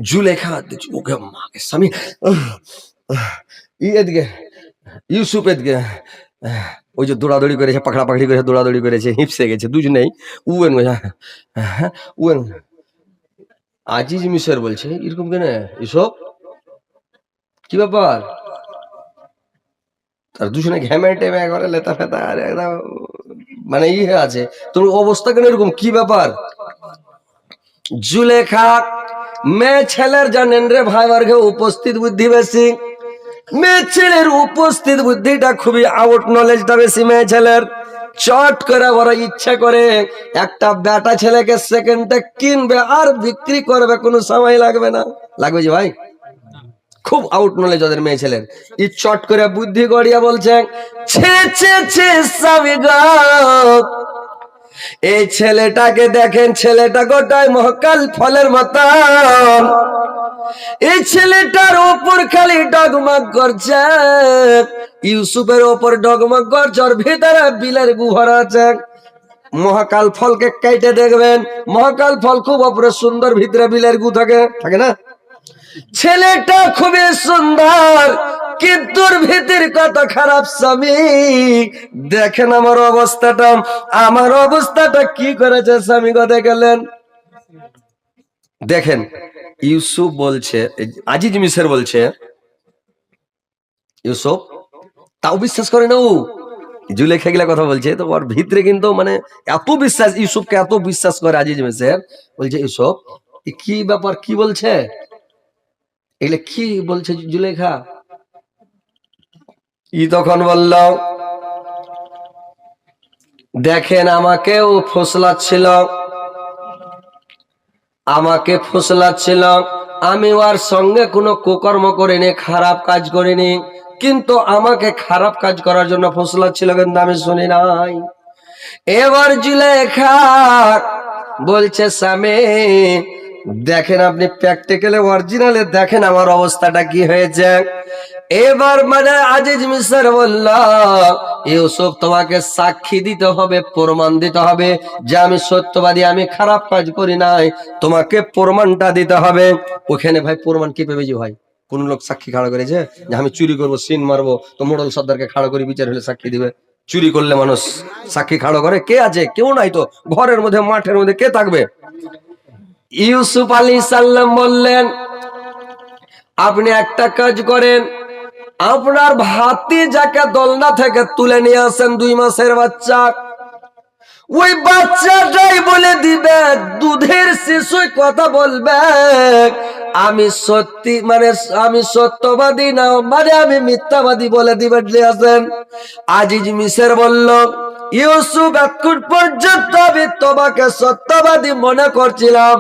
[SPEAKER 1] জুলেখা দেখছে ওকে মাকে স্বামী, এদিকে ইউসুফ এদিকে, ওই যে দৌড়াদৌড়ি করেছে, পাখড়া পাখড়ি করেছে, দৌড়াদৌড়ি করেছে, হিপসে গেছে দুজনেই। উয়েন উয়েন আজিজ মিসর বলছে এরকম কেন ইউসুফ, কি ব্যাপার? তার দুজনে ঘেমে টেমে করে লেতা ফেতা, আর একদম মানে ইয়ে আছে, তোর অবস্থা কেন এরকম, কি ব্যাপার? জুলেখা মেয়ে ছেলের জানেন রে ভাই বর্গে উপস্থিত বুদ্ধি বেশি, মেয়ে ছেলের উপস্থিত বুদ্ধিটা খুবই আউট, নলেজটা বেশি মেয়ে ছেলের। চট করে বড় ইচ্ছা করে একটা বেটা ছেলেকে সেকেন্ডে কিনবে আর বিক্রি করবে, কোনো সময় লাগবে না, লাগবে যে ভাই, খুব আউট নলেজ ওদের মেয়ে ছেলের। ই চট করে বুদ্ধি গড়িয়া বলছে, ছে ছে ছে স্বামী গো, এই ছেলেটাকে দেখেন, ছেলেটা গোটায় মহকাল ফলের মতন, এই ছেলেটার উপর খালি ডগমগ করছে, ইউসুফের উপর ডগমগ করছে, ওর ভিতরে বিলের গুহর আছে। মহাকাল ফলকে কেটে দেখবেন, মহাকাল ফল খুব অপরে সুন্দর, ভিতরে বিলের গু থাকে, থাকে না? ছেলেটা খুবই সুন্দর, কিন্তু ভিতর কত খারাপ স্বামী। দেখেন আমার অবস্থাটা, আমার অবস্থাটা কি করেছে স্বামী, কথা গেলেন দেখেন। ইউসুফ বলছে, আজিজ মিসর বলছে, ইউসুফ তাও বিশ্বাস করে না, ও জুলেখা গিলা কথা বলছে, তো ওর ভিতরে কিন্তু মানে এত বিশ্বাস, ইউসুফকে এত বিশ্বাস করে আজিজ মিসর, বলছে ইউসুফ কি ব্যাপার, কি বলছে এগুলো, কি বলছে জুলেখা? ই তখন বলল, দেখেন আমাকেও ফসলাচ্ছিল, আমাকে ফসলাচ্ছিল, আমি ওর সঙ্গে কোনো কুকর্ম করিনি, খারাপ কাজ করিনি, কিন্তু আমাকে খারাপ কাজ করার জন্য ফসলাচ্ছিল, কিন্তু আমি শুনি নাই। এবার জুলেখা বলছে, স্বামী দেখেন আপনি প্র্যাকটিক্যালি অরিজিনালে দেখেন আমার অবস্থাটা কি হয়েছে। এবার মানে আজিজ মিসর বলল, ইউসুফ তোমাকে সাক্ষী দিতে হবে, প্রমাণ দিতে হবে যে আমি সত্যবাদী, আমি খারাপ কাজ করি নাই, তোমাকে প্রমাণটা দিতে হবে। ওখানে ভাই প্রমাণ কি পেবে যে ভাই, কোন লোক সাক্ষী খাড়া করেছে যে আমি চুরি করবো, সিন মারবো, তো মোড়ল সর্দারকে খাড়া করে বিচার হলে সাক্ষী দিবে? চুরি করলে মানুষ সাক্ষী খাড়া করে, কে আছে? কেউ নাই তো, ঘরের মধ্যে মাঠের মধ্যে কে থাকবে? ইউসুফ আলাইহিস সালাম বললেন, আপনি একটা কাজ করেন, আপনার ভাতিজাকে দোলনা থেকে তুলে নিয়ে আসেন, 2 মাসের বাচ্চা, ওই বাচ্চাটাই বলে দিবে, দুধের শিশুই কথা বলবে, আমি সত্যি মানে আমি সত্যবাদী না মানে আমি মিথ্যাবাদী বলে দিবে। আসেন। আজিজ মিসর বলল, ইউসুফ এতক্ষণ পর্যন্ত আমি তোমাকে সত্যবাদী মনে করছিলাম,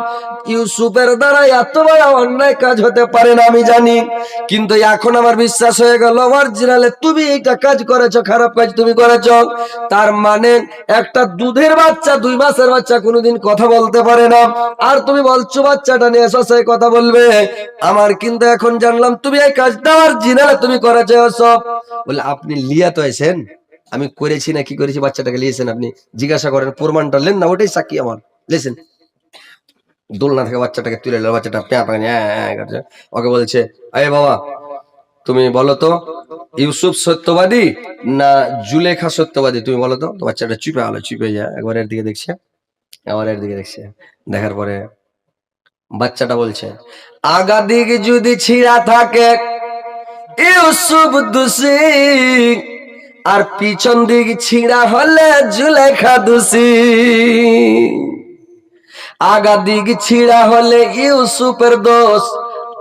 [SPEAKER 1] ইউসুফের দ্বারা এত বড় অন্যায় কাজ হতে পারে না আমি জানি, কিন্তু এখন আমার বিশ্বাস হয়ে গেল অরিজিনালে তুমি এইটা কাজ করেছো, খারাপ কাজ তুমি করেছো। তার মানে একটা দুধের বাচ্চা, 2 মাসের বাচ্চা কোনোদিন কথা বলতে পারে না, আর তুমি বলছো বাচ্চাটা নিয়ে এসো সে কথা বলবে। আমার কিন্তু এখন জানলাম তুমি এই কাজটা অরিজিনালে তুমি করেছো সব। বলে আপনি লিয়া তো আছেন, আমি করেছি না কি করেছি, বাচ্চাটাকে লিয়েছেন, আপনি জিজ্ঞাসা করেন, প্রমাণটা লেন না, ওটাই সাক্ষী আমার, লেছেন। দোলনা থেকে বাচ্চাটাকে তুলে এলো, বাচ্চাটা প্যাঁ প্যাঁ করছে। ওকে বলছে, আরে বাবা তুমি বলো তো ইউসুফ সত্যবাদী না জুলেখা সত্যবাদী, তুমি বলো তো। তো বাচ্চাটা চুপে আলো, চুপে যায়, একবার এর দিকে দেখছে, আবার এর দিকে দেখছে। দেখার পরে বাচ্চাটা বলছে, আগা দিক যদি ছিঁড়া থাকে ইউসুফ দোষী, আর পিছন দিক ছিঁড়া হলে জুলেখা দোষী। আগা দিক ছিঁড়া হলে ইউসুফের দোষ,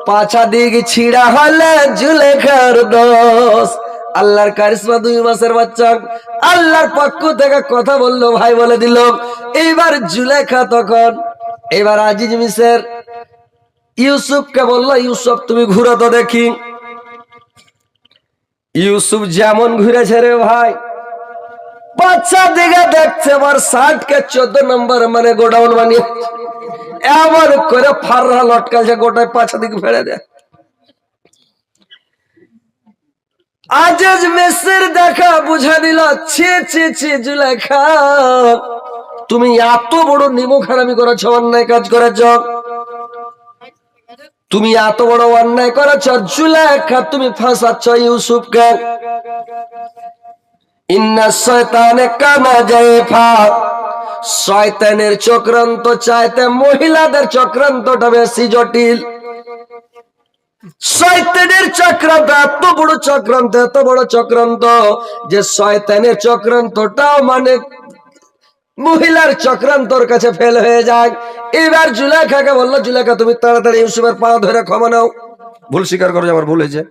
[SPEAKER 1] পাছা দিক ছিঁড়া হলে জুলেখার দোষ। আল্লাহর কারিশমা, 2 মাসের বাচ্চা আল্লাহর পক্ষ থেকে কথা বললো, ভাই বলে দিল। এইবার জুলেখা তখন, এবার আজিজ মিসর ইউসুফকে বললো, ইউসুফ তুমি ঘুরো তো দেখি। ইউসুফ যেমন ঘুরেছে রে ভাই, বাচ্চা দিকে দেখছে, আবার 60 কে 14 নম্বর মানে গোডাউন বানিয়ে এমন করে ফাররা লটকালছে, গোটায় পাছা দিকে ফেলে দেয়। আজিজ মিসর দেখা বুঝা দিল, ছি ছি ছি জুলেখা তুমি এত বড় নিমক হারামি করেছ, অন্যায় কাজ করেছ, তুমি এত বড় অন্যায় করেছ। জুলেখা তুমি ফাঁসাচ্ছ ইউসুফকে। ইন্না শয়তানে কানা জাইফা, শয়তানের চক্রান্ত চাইতে মহিলাদের চক্রান্তটা বেশি জটিল। শয়তানের চক্রান্ত এত বড় চক্রান্ত, এত বড় চক্রান্ত যে শয়তানের চক্রান্তটাও মানে মহিলার চক্রান্তর কাছে ফেল হয়ে যায়। এবার জুলেখাকে বললো, জুলেখা তুমি তাড়াতাড়ি ইউসুফের পা ধরে ক্ষমা নাও, ভুল স্বীকার করো, আমার ভুল হয়েছে।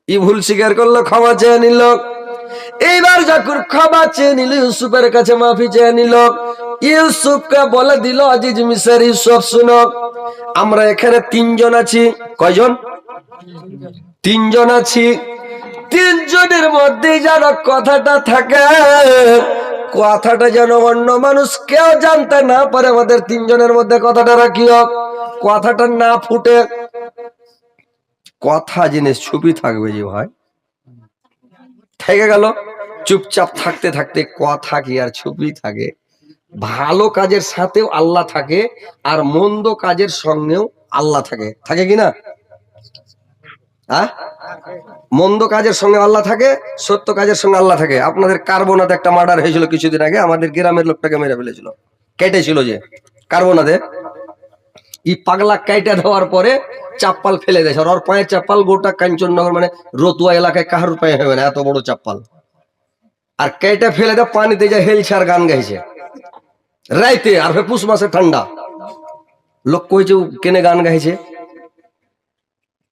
[SPEAKER 1] ই ভুল স্বীকার করলো, ক্ষমা চেয়ে নিল। এইবার যখন ক্ষমা চেয়ে নিল, ইউসুফের কাছে মাফি চেয়ে নিল, ইউসুফকে বলে দিল, আজিজ মিসর ইউসুফ শুনো, আমরা এখানে 3 জন আছি। কয়জন? 3 জন আছি। 3 জনের মধ্যে যেন কথাটা থাকে, কথাটা যেন অন্য মানুষ কেউ জানতে না পারে, আমাদের 3 জনের মধ্যে কথাটা রাখিও, কথাটা না ফুটে। কথা জিনিস ছুপি থাকবে যে ভাই, থেকে গেল চুপচাপ থাকতে থাকতে কথা কি আর ছুপি থাকে। ভালো কাজের সাথেও আল্লাহ থাকে, আর মন্দ কাজের সঙ্গেও আল্লাহ থাকে, থাকে কিনা? মন্দ কাজের সঙ্গে আল্লাহ থাকে, সত্য কাজের সঙ্গে আল্লাহ থাকে। আপনাদের কার্বোনাতে একটা মার্ডার হয়েছিল কিছুদিন আগে, আমাদের গ্রামের লোকটাকে মেরে ফেলেছিল, কেটেছিল যে কার্বোনাতে। ই পাগলা কেটে দেওয়ার পরে চাপ্পাল ফেলে দিয়েছে, আর ওর পায়ের চাপ্পাল গোটা কাঞ্চননগর মানে রতুয়া এলাকায় কাহার পায়ে হবে না, এত বড় চাপ্পাল। আর কেটে ফেলে দেয়, পানিতে যায় হেলছে আর গান গাইছে রাইতে, আর পুষ মাসে ঠান্ডা। লোক কইছে কেনে গান গাইছে,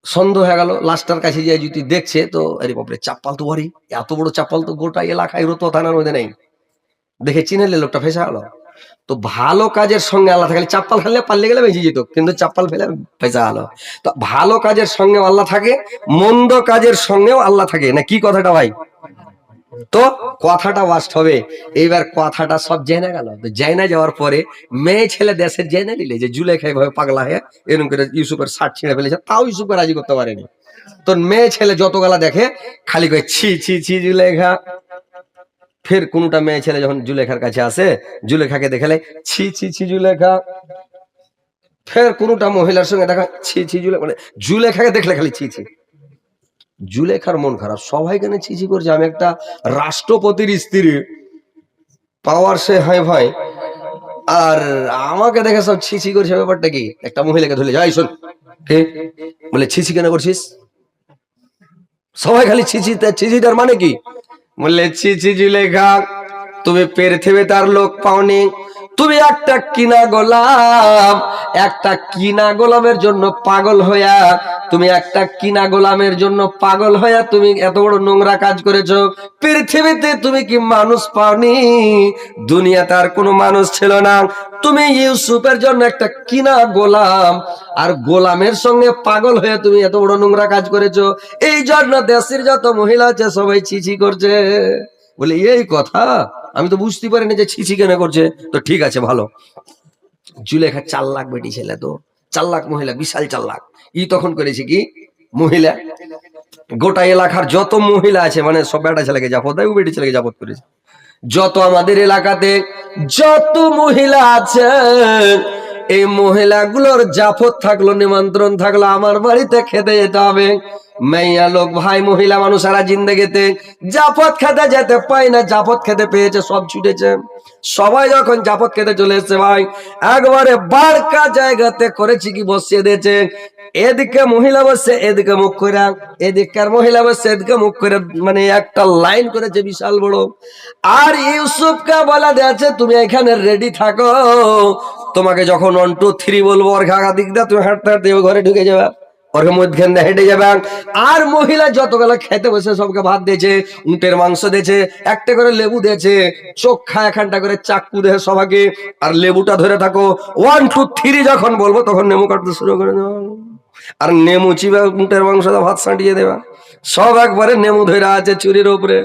[SPEAKER 1] সন্দেহ হয়ে গেল। লাস্টার কাছে যে যদি দেখছে তো, আরে বাপরে চাপ্পাল তো ভারী, এত বড় চাপ্পাল তো গোটা এলাকায় রতুয়া থানার মধ্যে নেই। দেখে চিনেলে লোকটা ফেসে গেল। তো ভালো কাজের সঙ্গে আল্লাহ থাকে, চাপ্পাল ফেললে পাল্লে গেলে বেঁচে যেত, কিন্তু চাপ্পাল ফেলে ফেসে গেল। তো ভালো কাজের সঙ্গে আল্লাহ থাকে, মন্দ কাজের সঙ্গেও আল্লাহ থাকে না, কি কথাটা ভাই? তো কথাটা ওয়াস্ট হবে। এইবার কথাটা সব জেনে গেল, জেনে যাওয়ার পরে মেয়ে ছেলে দেশের জেনে নিলে যে জুলেখা ভাবে পাগলা হয়ে এরকম করে ইউসুফের 60 ছিঁড়ে ফেলেছে, তাও ইউসুফকে রাজি করতে পারেনি। তো মেয়ে ছেলে যত গলা দেখে খালি কয়ে ছি ছি ছি জুলেখা। ফের কোনটা মেয়ে ছেলে যখন জুলেখার কাছে আসে, জুলেখাকে দেখালে ছি ছি ছি জুলেখা। ফের কোনটা মহিলার সঙ্গে দেখা, ছি ছি জুলেখা, মানে জুলেখাকে দেখলে খালি ছি ছি। জুলেখার মন খারাপ, সবাই কেন ছি ছি করছে, আমি একটা রাষ্ট্রপতির স্ত্রী, পাওয়ার সে হাই ভাই, আর আমাকে দেখে সব ছি ছি করছে। ব্যাপারটা কি? একটা মহিলাকে ধরলে যাই শোন, কে বলে ছি ছি কেন করছিস? সবাই খালি ছি ছি, ছি ছি তার মানে কি? বললে ছি ছি জুলেখা তুমি পৃথিবী তার লোক পাওনি, তুমি একটা কিনা গোলাম, একটা কিনা গোলামের জন্য পাগল হইয়া, তুমি একটা কিনা গোলামের জন্য পাগল হইয়া তুমি এত বড় নোংরা কাজ করেছো। পৃথিবীতে তুমি কি মানুষ পাওনি? দুনিয়াতে আর কোনো মানুষ ছিল না। তুমি ইউসুফের জন্য একটা কিনা গোলাম, আর গোলামের সঙ্গে পাগল হয়ে তুমি এত বড় নোংরা কাজ করেছো। এই জন্য দেশের যত মহিলা আছে সবাই ছিছি করছে। বলে এই কথা, আমি তো বুঝতে পারিনি যে ছিছি কেন করছে। তো ঠিক আছে ভালো। জুলেখা 4 লাখ বেটি ছেলে, তো 4 লাখ মহিলা, বিশাল 4 লাখ। তখন করেছে কি, মহিলা গোটা এলাকার যত মহিলা আছে, মানে সব বেটা ছেলেকে জাপত দেয়, ও বেটি ছেলেকে জাপত করেছে। যত আমাদের এলাকাতে যত মহিলা আছে, এই মহিলাগুলোর জাফত থাকলো, নিমন্ত্রণ থাকলো, আমার বাড়িতে খেতে যেতে হবে। মেয়া লোক ভাই, মহিলা মানুষ সারা জিন্দেগিতে জাফত খেতে যেতে পায় না, জাফত খেতে পেয়েছে সব ছুটেছে। সবাই যখন জাফত খেতে চলে এসছে ভাই, একবারে বারকা জায়গাতে করেছি কি বসিয়ে দিয়েছে। এদিকে মহিলা বসছে, এদিকে মুখ করে, এদিককার মহিলা বসছে, এদিকে মুখ করে, মানে একটা লাইন করেছে বিশাল বড়। আর ইউসুফকে বলা দিয়েছে তুমি এখানে রেডি থাকো, তোমাকে যখন 1 2 3 বলবো ওর ঘাঘা দিক দিয়ে তুমি হাঁটতে হাঁটতে ঘরে ঢুকে যাবে, ওর মধ্যখান দিয়ে হেঁটে যাবে। আর মহিলা যতগুলো খেতে বসে সবকে ভাত দিয়েছে, উটের মাংস দিয়েছে, একটা করে লেবু দিয়েছে, চোখ খায় এখানটা করে চাকু দেয় সবাইকে। আর লেবুটা ধরে থাকো, 1 2 3 যখন বলবো তখন নেমু কাটতে শুরু করে দেওয়া, আর নেমু চিবা, উটের মাংস ভাত সাঁটিয়ে দেওয়া, সব একবারে নেমু ধরে আছে চুরির উপরে।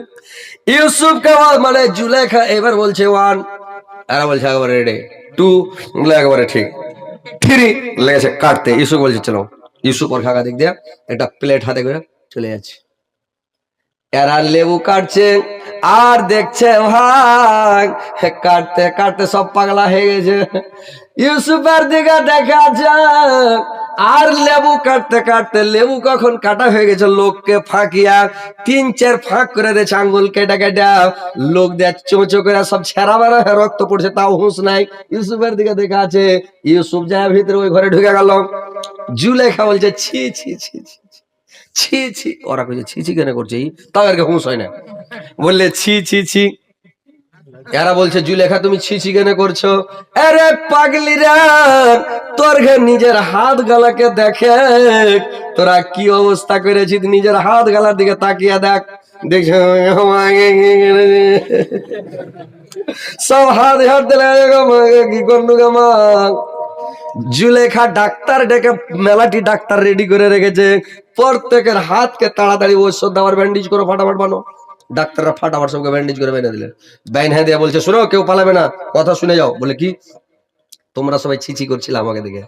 [SPEAKER 1] ইউসুফকে মানে জুলেখা এবার বলছে 1, আর বলছে একবারে রেডি 2, একবারে ঠিক 3 লেগেছে কাটতে। ইউসুফ বলছে চলো। ইউসুফ ওর খাগা দিক দিয়ে একটা প্লেট হাতে করে চলে যাচ্ছে, এরা লেবু কাটছে আর দেখছে ভাই, কাটতে কাটতে সব পাগলা হয়ে গেছে। ইউসুফের দিকে দেখা যায়, আর লেবু কাটতে কাটতে লেবু কখন কাটা হয়ে গেছে, লোককে ফাঁকিয়া 3 4 ফাঁক করে দিয়েছে, আঙ্গুল কেটে কেটে লোক দেয় চোঁচো করে সব ছেঁড়া বেড়া রক্ত পড়ছে, তাও হুঁশ নাই। ইউসুফের দিকে দেখা আছে, ইউসুফ যায় ভিতরে, ওই ঘরে ঢুকে গেল। জুলেখা বলছে ছি ছি ছি ছি ছি ছি। ওরা কইছে ছি ছি কেন করছে, তাও আর হুঁশ হয় না, বললে ছি ছি ছি। এরা বলছে জুলেখা তুমি ছি ছি কেন করছো? আরে পাগলি রে, তোর নিজের হাত গালাকে দেখে, তোরা কি অবস্থা করেছিস, নিজের হাত গালার দিকে তাকিয়ে দেখ। দেখছ সব হাত হাত দিলে কি করলু মা। জুলেখা ডাক্তার ডেকে মেলাটি ডাক্তার রেডি করে রেখেছে, প্রত্যেকের হাতকে তাড়াতাড়ি ওষুধ দেওয়ার, ব্যান্ডেজ করে ফাটাফাট বানো। ডাক্তাররা ফাটাফাট সবকে ব্যান্ডেজ করে বেঁধে দিলেন। বাইন দিয়ে বলছে শোনো, কেউ পালাবে না, কথা শুনে যাও। বলে কি, তোমরা সবাই ছিছি করছিলে আমাকে দেখে,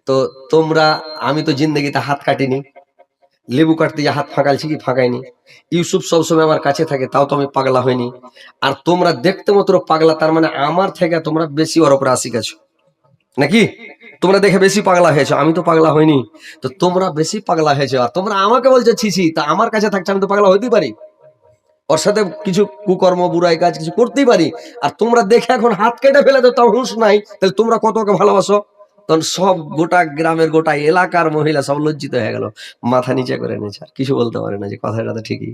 [SPEAKER 1] তো তোমরা, আমি তো জিন্দগিতে হাত কাটিনি, লেবু কাটতে যে হাত ফাঁকালছি কি ফাঁকাইনি। ইউসুফ সবসময় আমার কাছে থাকে, তাও তো আমি পাগলা হইনি। আর তোমরা দেখতে মাত্র পাগলা, তার মানে আমার থেকে তোমরা বেশি ওর উপরে আশিক আছো নাকি? তোমরা দেখে বেশি পাগলা হয়েছো, আমি তো পাগলা হইনি, তো তোমরা বেশি পাগলা হয়েছো। আর তোমরা আমাকে বলছো ছিছি, তা আমার কাছে থাকছে আমি তো পাগলা হইতেই পারি, ওর সাথে কিছু কুকর্ম বুড়াই কাজ কিছু করতেই পারি। আর তোমরা দেখে এখন হাত কেটে ফেলে তো তাও হুঁশ নাই, তাহলে তোমরা কত ওকে ভালোবাসো। তখন সব গোটা গ্রামের গোটা এলাকার মহিলা সব লজ্জিত হয়ে গেল, মাথা নিচে করে নিয়েছে, আর কিছু বলতে পারে না, যে কথাটা তো ঠিকই।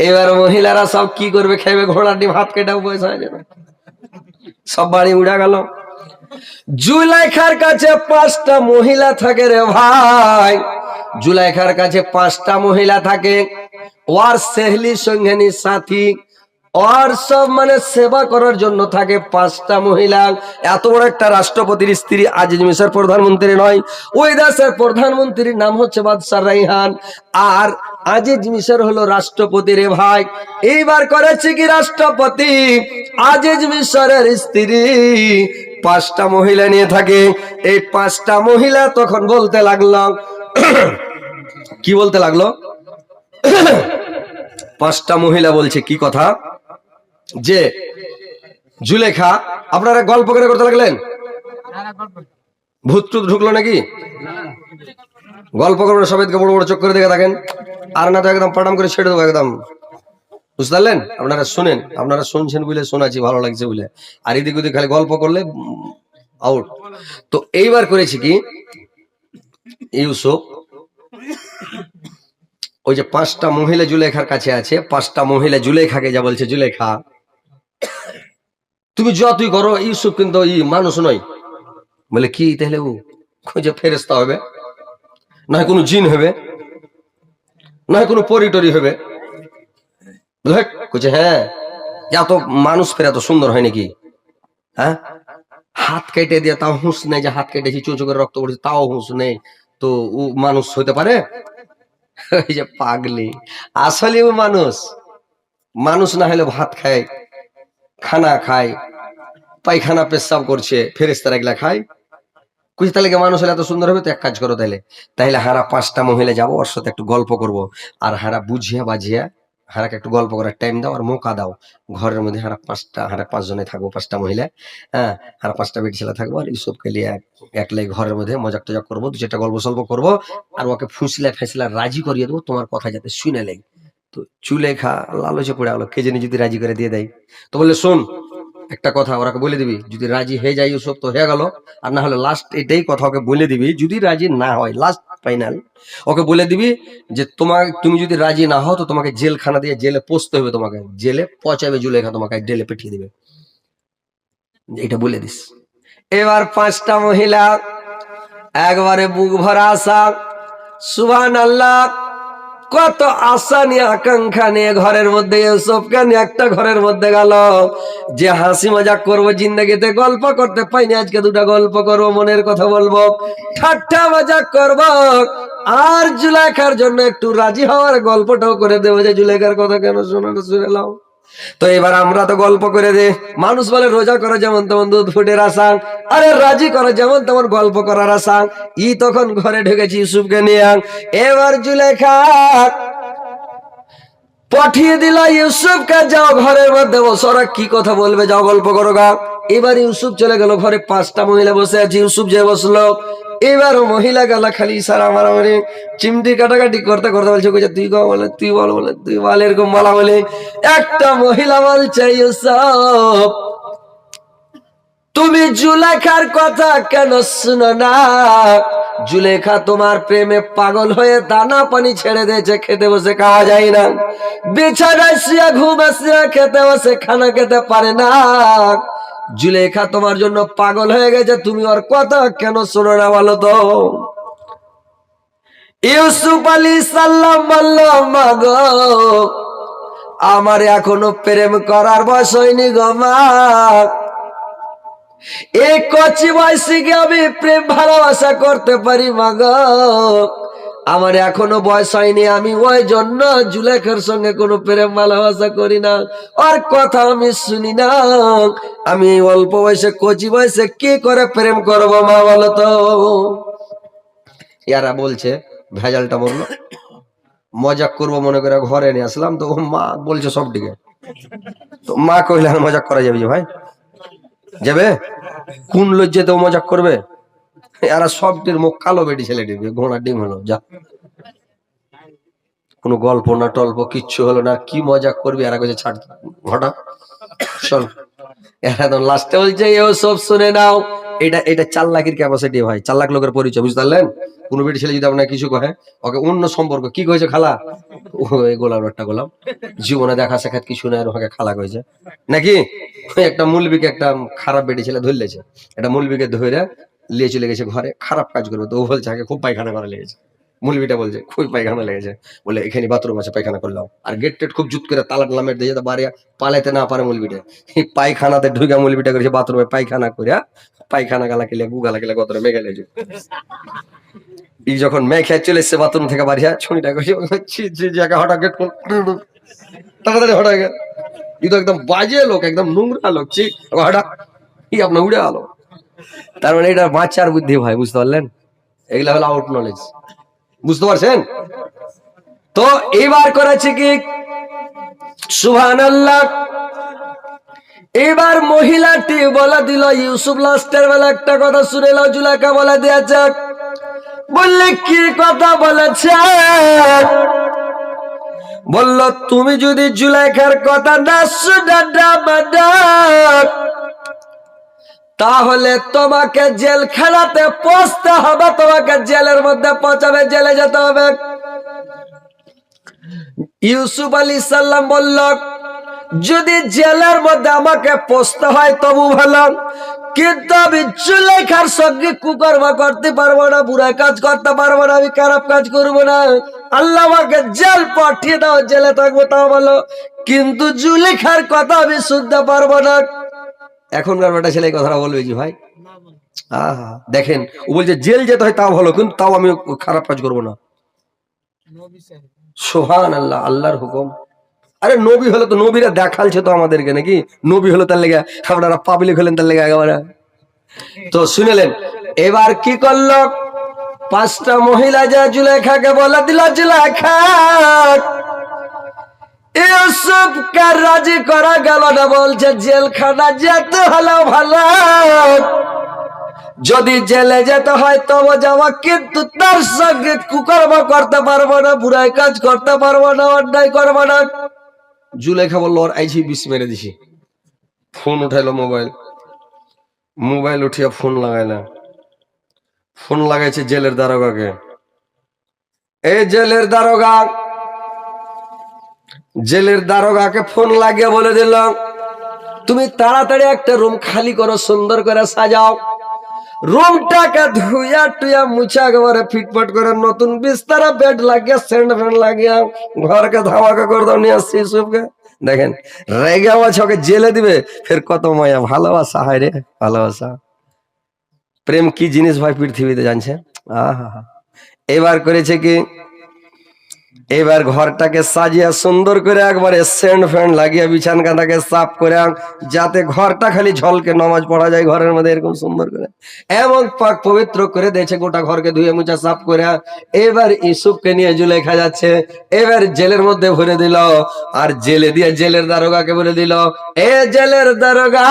[SPEAKER 1] এবার মহিলারা সব কি করবে, খাইবে ঘোড়ার ডিম, হাত কেটেও পয়সা হয়ে যাবে, সব বাড়ি উড়া গেল। জুলেখার কাছে 5টা মহিলা থাকে রে ভাই, জুলেখার কাছে 5টা মহিলা থাকে, ওর সেহলি সঙ্গেনি সাথী, ওর সব মানে সেবা করার জন্য থাকে 5টা মহিলা। এত বড় একটা রাষ্ট্রপতির স্ত্রী, আজিজ মিশর প্রধানমন্ত্রী নয়, ওই দেশের প্রধানমন্ত্রীর নাম হচ্ছে বাদশাহ রাইহান, আর আজিজ মিশর হলো রাষ্ট্রপতি রে ভাই। এইবার করেছে কি রাষ্ট্রপতি, আজিজ মিশরের স্ত্রী 5টা মহিলা নিয়ে থাকে। এই 5টা মহিলা তখন বলতে লাগলো, কি বলতে লাগলো, 5টা মহিলা বলছে কি কথা, যে জুলেখা, আপনারা গল্প করে করতে লাগলেন, ভূত টুত ঢুকলো নাকি? গল্প করবেন, সবাইকে বড় বড় চোখ করে দেখে থাকেন, আর না তো একদম পাটাম করে ছেড়ে দেবো একদম, বুঝতে পারলেন? আপনারা শুনেন, আপনারা শুনছেন বলে শোনাচ্ছি, ভালো লাগছে বলে, আর এদিক ওদিক খালি গল্প করলে আউট। তো এইবার করেছি কি, ইউসুফ ওই যে 5টা মহিলা জুলেখার কাছে আছে, 5টা মহিলা জুলেখাকে যা বলছে, জুলেখা তুমি যতই করো ইউসুফ কিন্তু মানুষ নয়। বলে কি তাহলে ও যে ফেরেশতা হবে, নয় কোনো জিন হবে, নয় কোনো পরিটরি হবে। বলছে হ্যাঁ, এত মানুষ ফের এত সুন্দর হয় নাকি? হ্যাঁ, হাত কেটে দিয়ে তাও হুঁশ নেই, যে হাত কেটেছি চোখ করে রক্ত পড়েছে তাও হুঁশ নেই, তো ও মানুষ হতে পারে? ওই যে পাগলি, আসলে ও মানুষ। মানুষ না হলে ভাত খায়, খানা খায়, পায়খানা পেশাব করছে, ফেরেশতারা এগুলা খায়। কুচি তাহলে মানুষ হলে এত সুন্দর হবে? তো এক কাজ করো, তাইলে তাইলে হারা 5টা মহিলা যাবো, ওর সাথে একটু গল্প করব, আর হারা বুঝিয়া বাজিয়া হারাকে একটু গল্প করার টাইম দাও আর মৌকা দাও। ঘরের মধ্যে হারা 5 জনে থাকবো, 5টা মহিলা। হ্যাঁ, হারা 5টা বেটি ছেলে থাকবো, আর ইউসুফকে নিয়ে একলাই ঘরের মধ্যে মজাক টজাক করবো, 2-4টা গল্প সল্প করবো, আর ওকে ফুসলা ফেসলা রাজি করিয়ে দেবো তোমার কথা যাতে শুনে লেগে। তো চুলেখা লালচে পড়ে গেলো, কে জানি যদি রাজি করে দিয়ে দেয়। তো বললে শোন একটা কথা, ওরাকে বলে দিবি যদি রাজি হয়ে যায় ইউসুফ তো হয়ে গেল, আর না হলে লাস্ট এটাই কথা ওকে বলে দিবি, যদি রাজি না হয় লাস্ট ফাইনাল ওকে বলে দিবি যে তুমি যদি রাজি না হও তো তোমাকে জেলখানা দিয়ে জেলে পোষতে হবে, তোমাকে জেলে পচাবে জুলেখা, তোমাকে জেলে পিঠিয়ে দিবে, এটা বলে দিস। এবার 5টা মহিলা একবারে বুক ভরা আশা, সুবহানাল্লাহ, কত আশা নিয়ে আকাঙ্ক্ষা নিয়ে ঘরের মধ্যে ইউসুফকে নিয়ে একটা ঘরের মধ্যে গেল, যে হাসি মজাক করবো, জিন্দগিতে গল্প করতে পাইনি, আজকে 2টা গল্প করবো, মনের কথা বলবো, ঠাট্টা মজাক করবো, আর জুলেখার জন্য একটু রাজি হওয়ার গল্পটাও করে দেবো, যে জুলেখার কথা কেন শুনে নাও। তো এবার আমরা তো গল্প করে দে, মানুষ বলে রোজা করে যেমন তেমন দুধ ফুটের আশা, আরে রাজি করে যেমন তেমন গল্প করার আশা। তখন ঘরে ঢুকেছি ইউসুফকে নিয়ে, এবার জুলেখা পাঠিয়ে দিল ইউসুফকে, যাও ঘরের মধ্যে বসো, ওরা কি কথা বলবে, যাও গল্প করো গা। এবার ইউসুফ চলে গেল ঘরে, 5টা মহিলা বসে আছে, ইউসুফ যে বসলো, এবার মহিলা গেলা খালি সারা মারামারি চিমটি কাটাকাটি করতে করতে বলছে, তুই গো বলে, তুই বল বলে, তুই বল, এরকম বলা বলে। একটা মহিলা বলছে, ইউসুফ তুমি জুলেখার কথা কেন শুনো না? জুলেখা তোমার প্রেমে পাগল হয়ে দানা পানি ছেড়ে দিয়েছে, খেতে বসে খাওয়া যায় না, বিছানায় শুয়ে ঘুমে শুয়ে খেতে বসে খানা খেতে পারে না। জুলেখা তোমার জন্য পাগল হয়ে গেছে, তুমি ওর কথা কেন শোনো না বলো তো? ইউসুফ আলাইহিস সালাম বলল, মা গো, আমার এখনো প্রেম করার বয়স হয়নি গো মা, এই কচি বয়সে কি আমি প্রেম ভালোবাসা করতে পারি মা গো? আমার এখনো বয়স হয়নি, আমি ওই জন্য জুলেখার সঙ্গে কোনো প্রেম ভালোবাসা করি না, আর কথা আমি শুনি না। আমি অল্প বয়সে কচি বয়সে কি করে প্রেম করবো মা বলো তো? এরা বলছে, ভেজালটা বললো, মজাক করবো মনে করে ঘরে নিয়ে আসলাম, তো মা বলছে সব দিকে, তো মা কইলে মজাক করা যাবে যে ভাই, যাবে কোন লজ্জাতে মজাক করবে? এরা সবটির মুখ কালো, বেটি ছেলেটি ঘোড়া ডিম হলো, যা কোনো গল্প না টল্প কিচ্ছু হলো না, কি মজাক করবি? এরা কাছে ছাড়, ঘটা চল। এরা তো লাস্টে বলছে, এও সব শুনে নাও, এটা 4 লাখের ক্যাপাসিটি ভাই, 4 লাখ লোকের পরিচয়, বুঝতে পারলেন? কোনো বেটি ছেলে যদি আপনাকে কিছু কহে, ওকে অন্য সম্পর্ক কি কয়েছে, খালা, ওই গোলাম একটা গোলাম, জীবনে দেখা সাক্ষাৎ কিছু নাই, ওকে খালা কয়েছে নাকি? একটা মৌলবীকে একটা খারাপ বেটি ছেলে ধরলেছে, একটা মৌলবীকে ধরে নিয়ে চলে গেছে ঘরে, খারাপ কাজ করবে, তো ও বলছে আগে খুব পায়খানা করা লেগেছে, মৌলবীটা বলছে খুব পায়খানা লেগেছে, বলে এখানে বাথরুম আছে পায়খানা করলাম, আর গেট টেট খুব জুত করে তালা টালা মেরে দিয়ে বাড়িয়া পালাইতে না পারে মৌলবীটা, এই পায়খানাতে ঢুকে মৌলবীটা করেছে বাথরুমে পায়খানা করিয়া, পায়খানা গালা খেলে গুগালা খেলে কত মেঘে লেগে যখন মেঘ খেয়ে চলে এসছে বাথরুম থেকে বাড়িয়া, ছুনিটা করেছে হঠাৎ গেট তাড়াতাড়ি হঠাৎ গে, তো একদম বাজে লোক, একদম নোংরা লোক, হঠাৎ আপনার উড়ে আলো। তার মানে এটা বাচ্চার বুদ্ধি ভাই, বুঝতে পারলেন? এগুলা হলো আউট নলেজ, বুঝতে পারছেন? তো এবার করেছে কি, সুবহানাল্লাহ, এবার মহিলাটি বলে দিল, ইউসুফ লাস্টের বেলা একটা কথা শুনে নাও, জুলেখা বলে দিয়েছে। বললে কি কথা বলেছে? বলল, তুমি যদি জুলেখার কথা না শুনে তাহলে তোমাকে জেলখানাতে পৌঁছতে হবে, তোমাকে জেলের মধ্যে পৌঁছাবে, জেলে যেতে হবে। ইউসুফ আলাইহিস সালাম বলল, যদি জেলের মধ্যে আমাকে পোষতে হয় তবু ভালো, কিন্তু আমি জুলেখার সঙ্গে কুকর্ম করতে পারবো না, বুড়া কাজ করতে পারবো না, আমি খারাপ কাজ করবো না। আল্লাহ আমাকে জেল পাঠিয়ে দাও, জেলে থাকবো তাও ভালো, কিন্তু জুলেখার কথা আমি শুনতে পারবো না। এখনকার বেটা ছেলে এই কথাটা বলবে জি ভাই? আহা, দেখেন ও বলছে জেল যেতে হয় তাও ভালো, কিন্তু তাও আমি খারাপ কাজ করবো না। সুবহান আল্লাহ, আল্লাহর হুকুম। আরে নবী হলে তো নবীরা দেখালছে তো আমাদেরকে, নাকি? নবী হলো তার লেগে, আপনারা পাবলিক হলেন তার লেগে একেবারে। তো শুনেলেন, এবার কি করলো? 5টা মহিলা যা জুলেখাকে বলে দিল, জুলেখা ইউসুফকে রাজি করা গেল না, বলছে জেলখানা যেতে হলো ভালো, যদি জেলে যেতে হয় তবে যাওয়া, কিন্তু তার সঙ্গে কুকর্ম করতে পারবো না, বুড়াই কাজ করতে পারবো না, অন্যায় করবো না। জুলেখা বললো ওর আইছি বিষ মেরে দিছি। ফোন উঠাইলো, মোবাইল উঠিয়া ফোন লাগাইলা, ফোন লাগাইছে জেলের দারোগাকে। এই জেলের দারোগাকে ফোন লাগিয়ে বলে দিল, তুমি তাড়াতাড়ি একটা রুম খালি করো, সুন্দর করে সাজাও, রুমটাকে ধুইয়া টুইয়া মুছা একেবারে ফিটফাট করে, নতুন বিস্তারা বেড লাগিয়ে সেন্ট ফ্যান্ট লাগিয়ে ঘরকে ধামাকা করে দাও, নিয়ে আসছি ইউসুফকে। দেখেন রেগে আছে, ওকে জেলে দিবে, ফের কত মায়া, ভালোবাসা হয় রে, ভালোবাসা। প্রেম কি জিনিস ভাই পৃথিবীতে জানছে? আহা, এবার করেছে কি, এবার ঘরটাকে সাজিয়া সুন্দর করে একবারে সেন্ট ফ্যান্ট লাগিয়ে বিছান কাঁথাকে সাফ করে, যাতে ঘরটা খালি ঝলকে নামাজ পড়া যায় ঘরের মধ্যে, এরকম সুন্দর করে এমন পাক পবিত্র করে দিয়েছে, গোটা ঘরকে ধুয়ে মুছা সাফ করে। এবার ইউসুফকে নিয়ে জুলেখা যাচ্ছে, এবার জেলের মধ্যে ভরে দিল, আর জেলে দিয়ে জেলের দারোগাকে বলে দিল, এ জেলের দারোগা,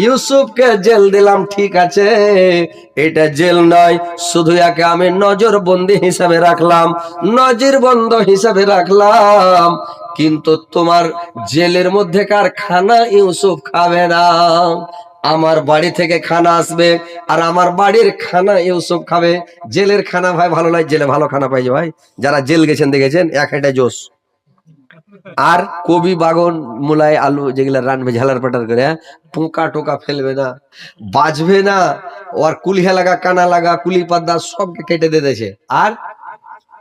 [SPEAKER 1] ইউসুফকে জেল দিলাম ঠিক আছে, এটা জেল নয়, শুধু একে আমি নজরবন্দি হিসাবে রাখলাম, নজির বন্ধ হিসাবে রাখলাম, কিন্তু তোমার জেলের মধ্যেকার খানা ইউসুফ খাবে না, আমার বাড়ি থেকে খানা আসবে, আর আমার বাড়ির খানা ইউসুফ খাবে। জেলের খানা ভাই ভালো লাগে, জেলে ভালো খানা পাইছে ভাই, যারা জেল গেছেন দেখেছেন, এক একটা জোশ। আর কবি বাগন মুলাই আলু যেগুলা রানবে ঝালার পাটার করে, পোকা টোকা ফেলবে না, বাজবে না, ওর কুলিহা লাগা কানা লাগা কুলি পাদ্দা সবকে কেটে দিয়ে দিয়েছে, আর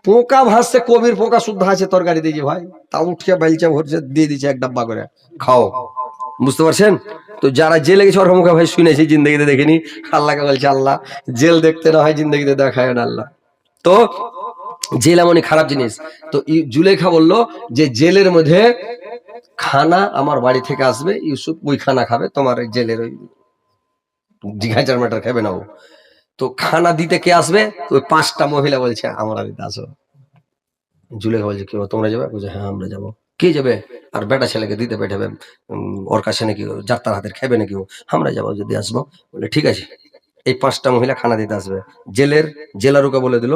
[SPEAKER 1] পোকা ভাসছে, কবির পোকা শুদ্ধ আছে তরকারি দিয়েছে ভাই, তা উঠিয়ে বেলচা ভরছে দিয়ে দিচ্ছে এক ডাব্বা করে, খাও। বুঝতে পারছেন? তো যারা জেলে গেছে ওর মুখে ভাই শুনেছি, জিন্দগিতে দেখিনি, আল্লাহকে বলছে আল্লাহ জেল দেখতে না হয় জিন্দগিতে দেখায় না আল্লাহ। তো জেল এমনই খারাপ জিনিস। তো জুলেখা বলল যে জেলের মধ্যে খানা আমার বাড়ি থেকে আসবে, ইউসুফ ওই খানা খাবে, তোমার জেলের ওই জিঘাচার ম্যাটার খাবে না ও। তো খানা দিতে কে আসবে? ওই 5টা মহিলা বলছে আমরা দিতে আসো। জুলেখা বলছে কি তোমরা যাবে? বলছে হ্যাঁ আমরা যাবো। কে যাবে? আর বেটা ছেলেকে দিতে পেঠাবে, ওর কাছে নাকি যাত্রার হাতের খাবে নাকি ও? আমরা যাবো, যদি আসবো। বলে ঠিক আছে। এই 5টা মহিলা খানা দিতে আসবে। জেলারুকে বলে দিল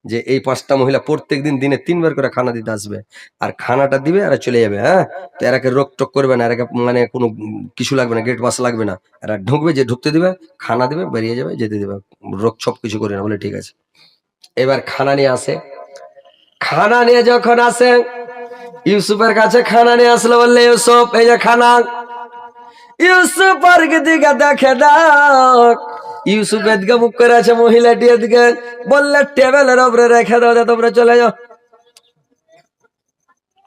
[SPEAKER 1] যে এই 5টা মহিলা প্রত্যেকদিন দিনে 3 বার করে খানা দিতে আসবে, আর খানাটা দিবে আর চলে যাবে। হ্যাঁ, তো এরাকে রোক টোক করবে না, এরাকে মানে কোনো কিছু লাগবে না, গেট পাস লাগবে না, এরা ঢুকবে, যে ঢুকতে দিবে, খানা দিবে, বেরিয়ে যাবে, যেতে দিবে, রোক সব কিছু করে না। বলে ঠিক আছে। এবার খানা নিয়ে আসে, খানা নিয়ে যখন আসে ইউসুফের কাছে, খানা নিয়ে আসলো, বললে ইউসুফ এই যে খানা। ইউসুফ আর দিকে দেখে ডাক, ইউসুফ এদিকে মুখ করে আছে, মহিলাটি এদিকে, বললে টেবিলের উপরে রেখে দাও, তোমরা চলে যাও।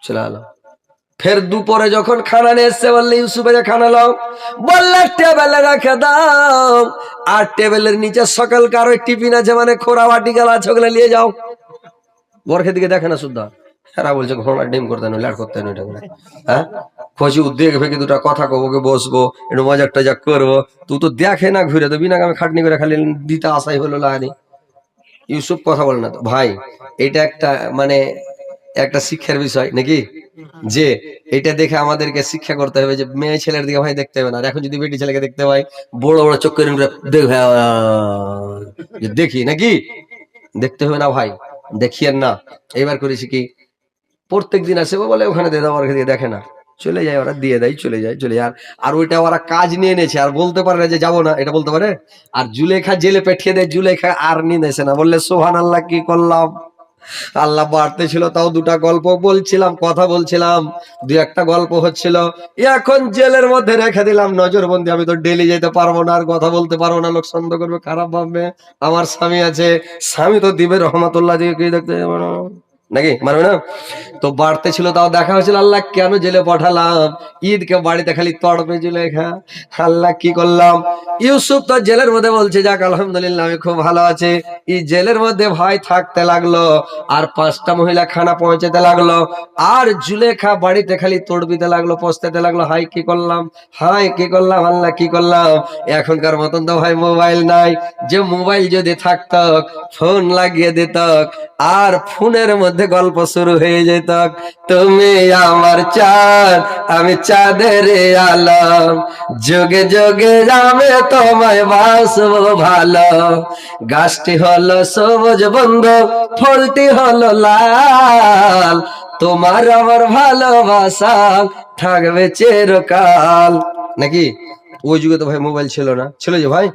[SPEAKER 1] চলে আলো। ফের দুপুরে যখন খানা নিয়ে এসছে, বললে ইউসুফে যে খানা লাও, বললে টেবিলে রেখে দাও, আর টেবিলের নিচে সকালকার ওই টিফিন আছে, মানে খোরা বাটি গালা আছে, ওগুলো নিয়ে যাও। বরখের দিকে দেখে না শুদ্ধ, এরা বলছে ঘোড়া ডিম করতে নয়, ল্যাট করতে নয়, হ্যাঁ খুশি উদ্যোগ ভেঙে দুটা কথা কবো, বসবো, একটু মজাক টজাক করবো, তুই তো দেখে না ঘুরে, তো বিনা কামে খাটনি করে খালি দিতে আসাই হলো লাগানি। ইউসুফ কথা বলে না তো ভাই, এটা একটা মানে একটা শিক্ষার বিষয় নাকি, যে এটা দেখে আমাদেরকে শিক্ষা করতে হবে যে মেয়ে ছেলের দিকে ভাই দেখতে হবে না। এখন যদি বেটি ছেলেকে দেখতে হয়, বড় বড় চোখ করে দেখি নাকি, দেখতে হবে না ভাই, দেখিয়েন না। এবার করেছি কি, প্রত্যেক দিন আসে বলে ওখানে দিয়ে দাও, দেখে না, চলে যায়, ওরা দিয়ে দেয়, চলে যায়। আর ওইটা ওরা কাজ নিয়ে নিয়েছে, আর বলতে পারে না যে যাবো না, এটা বলতে পারে। আর জুলেখা জেলে পেঠিয়ে দেয়, জুলেখা আর নিয়ে নেছে না, বললে সোহান আল্লাহ কি করলাম, আল্লাহ বাড়তে ছিল, তাও দুটা গল্প বলছিলাম, কথা বলছিলাম, দু একটা গল্প হচ্ছিল। এখন জেলের মধ্যে রেখে দিলাম নজরবন্দি। আমি তো ডেলি যেতে পারবো না, আর কথা বলতে পারবো না, লোক সন্দেহ করবে, খারাপ ভাববে। আমার স্বামী আছে, স্বামী তো দিবে রহমতুল্লাহ দিয়ে কি দেখতে যাবো না নাকি, মারবে না? তো বাড়তে ছিল, তাও দেখা হয়েছিল। আল্লাহ কেন জেলে পাঠালাম? ঈদকে বাড়িতে খালি তড়পে জুলেখা। আল্লাহ কি করলাম? ইউসুফ তো জেলের মধ্যে বলছে, যাক আলহামদুলিল্লাহ আমি খুব ভালো আছি। এই জেলের মধ্যে ভাই থাকতে লাগলো, আর 5টা মহিলা খানা পৌঁছাতে লাগলো, আর জুলেখা বাড়িতে খালি তড়পিতে লাগলো, পস্তাতে লাগলো, হাই কি করলাম, হাই কি করলাম, আল্লাহ কি করলাম। এখনকার মতন তো ভাই মোবাইল নাই, যে মোবাইল যদি থাকতো ফোন লাগিয়ে দিত, আর ফোনের মধ্যে গল্প শুরু হয়ে যেত, তুমি আমার চাঁদ আমি চাঁদের আলম, যুগে যুগে যাবে তোমায় বাসবো ভালো, গাছটি হলো সবুজ বন্ধু, ফলটি হলো লাল, তোমার আমার ভালোবাসা থাকবে চিরকাল। নাকি? ওই যুগে তো ভাই মোবাইল ছিল না, ছিল যে ভাই?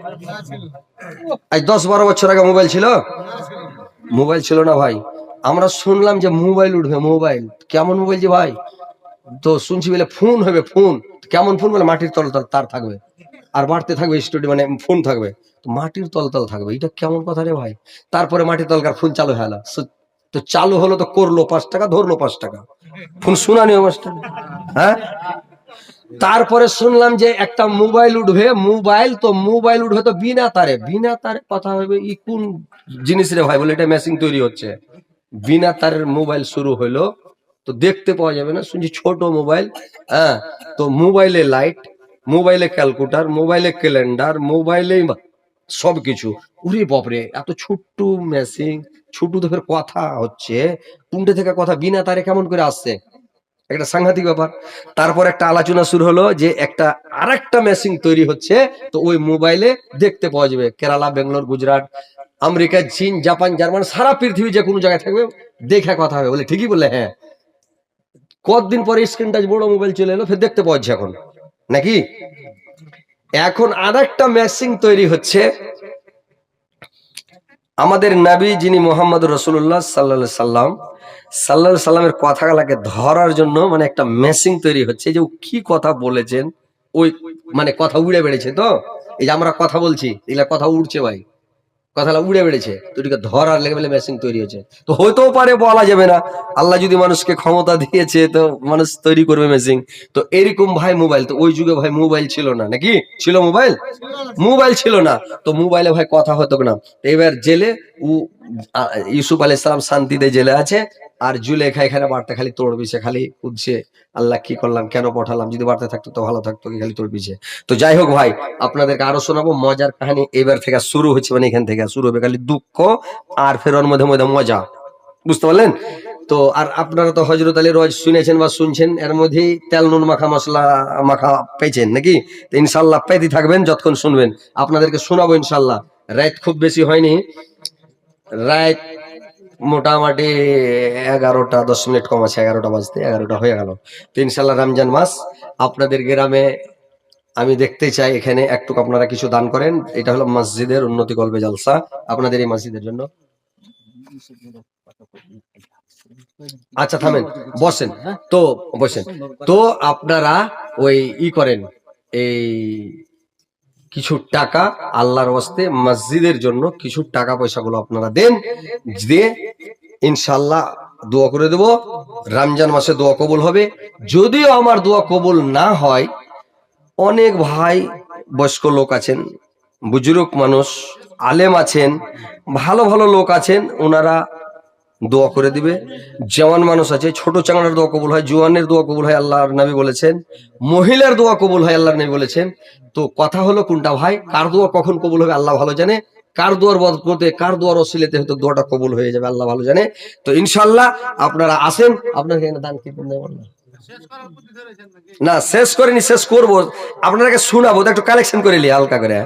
[SPEAKER 1] আজ 10-12 বছর আগে মোবাইল ছিল? মোবাইল ছিল না ভাই। আমরা শুনলাম যে মোবাইল উঠবে, মোবাইল কেমন মোবাইল যে ভাই? তো শুনছি বলে ফোন হবে, ফোন কেমন ফোন? বলে মাটির তল তল তার থাকবে, আর বাড়তে থাকবে স্টুডিও, মানে ফোন থাকবে তো মাটির তল তল থাকবে। এটা কেমন কথা রে ভাই? তারপরে মাটির তলকার ফোন চালু হলো, তো চালু হলো তো করলো 5 টাকা, ধরলো 5 টাকা, ফোন শোনানি অবস্থা। হ্যাঁ, তারপরে শুনলাম যে একটা মোবাইল উঠবে, মোবাইল তো মোবাইল উঠবে তো বিনা তারে, বিনা তারে কথা হবে। ই কোন জিনিস রে ভাই? বলে এটা মেশিন তৈরি হচ্ছে, বিনা তারের মোবাইল শুরু হলো। তো দেখতে পাওয়া যাবে না, শুনছি ছোট মোবাইল। হ্যাঁ, তো মোবাইলে লাইট, মোবাইলে ক্যালকুলেটর, মোবাইলে ক্যালেন্ডার, মোবাইলে সবকিছু। উরে বাপরে, এত ছোট্ট মেশিন, ছোট দেখে কথা হচ্ছে, টুন্ডে থেকে কথা বিনা তারে কেমন করে আসছে? একটা সাংঘাতিক ব্যাপার। তারপর একটা আলোচনা শুরু হলো যে একটা আরেকটা মেশিন তৈরি হচ্ছে, তো ওই মোবাইলে দেখতে পাওয়া যাবে কেরালা, বেঙ্গালোর, গুজরাট, আমেরিকা, চীন, জাপান, জার্মান, সারা পৃথিবী যে কোনো জায়গায় থাকবে, দেখে কথা হবে। বলে ঠিকই বলে। হ্যাঁ, কতদিন পরে স্ক্রিন টাচ বড় মোবাইল চলে এলো, ফের দেখতে পাওয়া যাচ্ছে এখন, নাকি? এখন আরেকটা মেশিন তৈরি হচ্ছে। আমাদের নবী যিনি মোহাম্মদ রাসূলুল্লাহ সাল্লাল্লাহু সাল্লামের কথাগুলোকে ধরার জন্য মানে একটা মেশিন তৈরি হচ্ছে, যে কি কথা বলেছেন ওই মানে কথা উড়ে বেড়েছে। তো এই যে আমরা কথা বলছি, এগুলা কথা উড়ছে ভাই, কথাটা উড়ে বেড়েছে, তো এটাকে ধরার লেগে বলে মেশিন তৈরি হয়েছে। তো হইতেও পারে, বলা যাবে না। আল্লাহ যদি মানুষকে ক্ষমতা দিয়েছে, তো মানুষ তৈরি করবে মেশিন। তো এরকম ভাই মোবাইল, তো ওই যুগে ভাই মোবাইল ছিল না, নাকি ছিল মোবাইল? মোবাইল ছিল না, তো মোবাইলে ভাই কথা হতো না। এবার জেলে ইউসুফ আলাইহিস সালাম শান্তিতে জেলে আছে, আর জুলেখা এখানে বাড়তে খালি তড়বিছে, খালি উঠছে, আল্লাহ কি করলাম, কেন পাঠালাম, যদি বাড়তে থাকতো তো ভালো থাকতো, কি খালি তড়বিছে। তো যাই হোক ভাই, আপনাদেরকে আরো শোনাবো মজার কাহিনী। এবার থেকে শুরু হচ্ছে, মানে এখান থেকে শুরু হবে খালি দুঃখ, আর ফের ওর মধ্যে মধ্যে মজা, বুঝতে পারলেন? তো আর আপনারা তো হযরত আলী রোজ শুনেছেন বা শুনছেন, এর মধ্যেই তেল নুন মাখা মশলা মাখা পেয়েছেন, নাকি? তো ইনশাল্লাহ পেতে থাকবেন যতক্ষণ শুনবেন। আপনাদেরকে শোনাবো ইনশাল্লাহ। রাত খুব বেশি হয়নি, রাত মোটামুটি 11টা 10 মিনিট কম আছে, 11টা বাজতে 11টা হয়ে গেল। তো ইনশাল্লাহ রমজান মাস আপনাদের গ্রামে আমি দেখতে চাই, এখানে একটু আপনারা কিছু দান করেন। এটা হলো মসজিদের উন্নতি কল্পে জলসা, আপনাদের এই মসজিদের জন্য। আচ্ছা থামেন, বসেন, তো বসেন। তো আপনারা ওই করেন, এই কিছু টাকা আল্লাহর ওয়াস্তে মসজিদের জন্য কিছু টাকা পয়সা গুলো আপনারা দেন, দিয়ে ইনশাল্লাহ দোয়া করে দেব। রমজান মাসে দোয়া কবুল হবে। যদিও আমার দোয়া কবুল না হয়, অনেক ভাই বয়স্ক লোক আছেন, বুজুর্গ মানুষ, আলেম আছেন, ভালো ভালো লোক আছেন, ওনারা দোয়া করে দিবে। জওয়ান মানুষ আছে, ছোট চাঙার দোয়া কবুল হয়, জোয়ানের দোয়া কবুল হয়, আল্লাহর নবী বলেছেন। মহিলার দোয়া কবুল হয়, আল্লাহর নবী বলেছেন। তো কথা হলো কোনটা ভাই, কার দোয়া কখন কবুল হবে আল্লাহ ভালো জানে, কার দোয়ার বদতে, কার দোয়ার ওসিলাতে হয়তো দোয়াটা কবুল হয়ে যাবে, আল্লাহ ভালো জানে। তো ইনশাআল্লাহ আপনারা আসেন। আপনার এখানে দান কি না শেষ করিনি, শেষ করবো, আপনাদেরকে শোনাবো, একটু কালেকশন করে নি হালকা করে।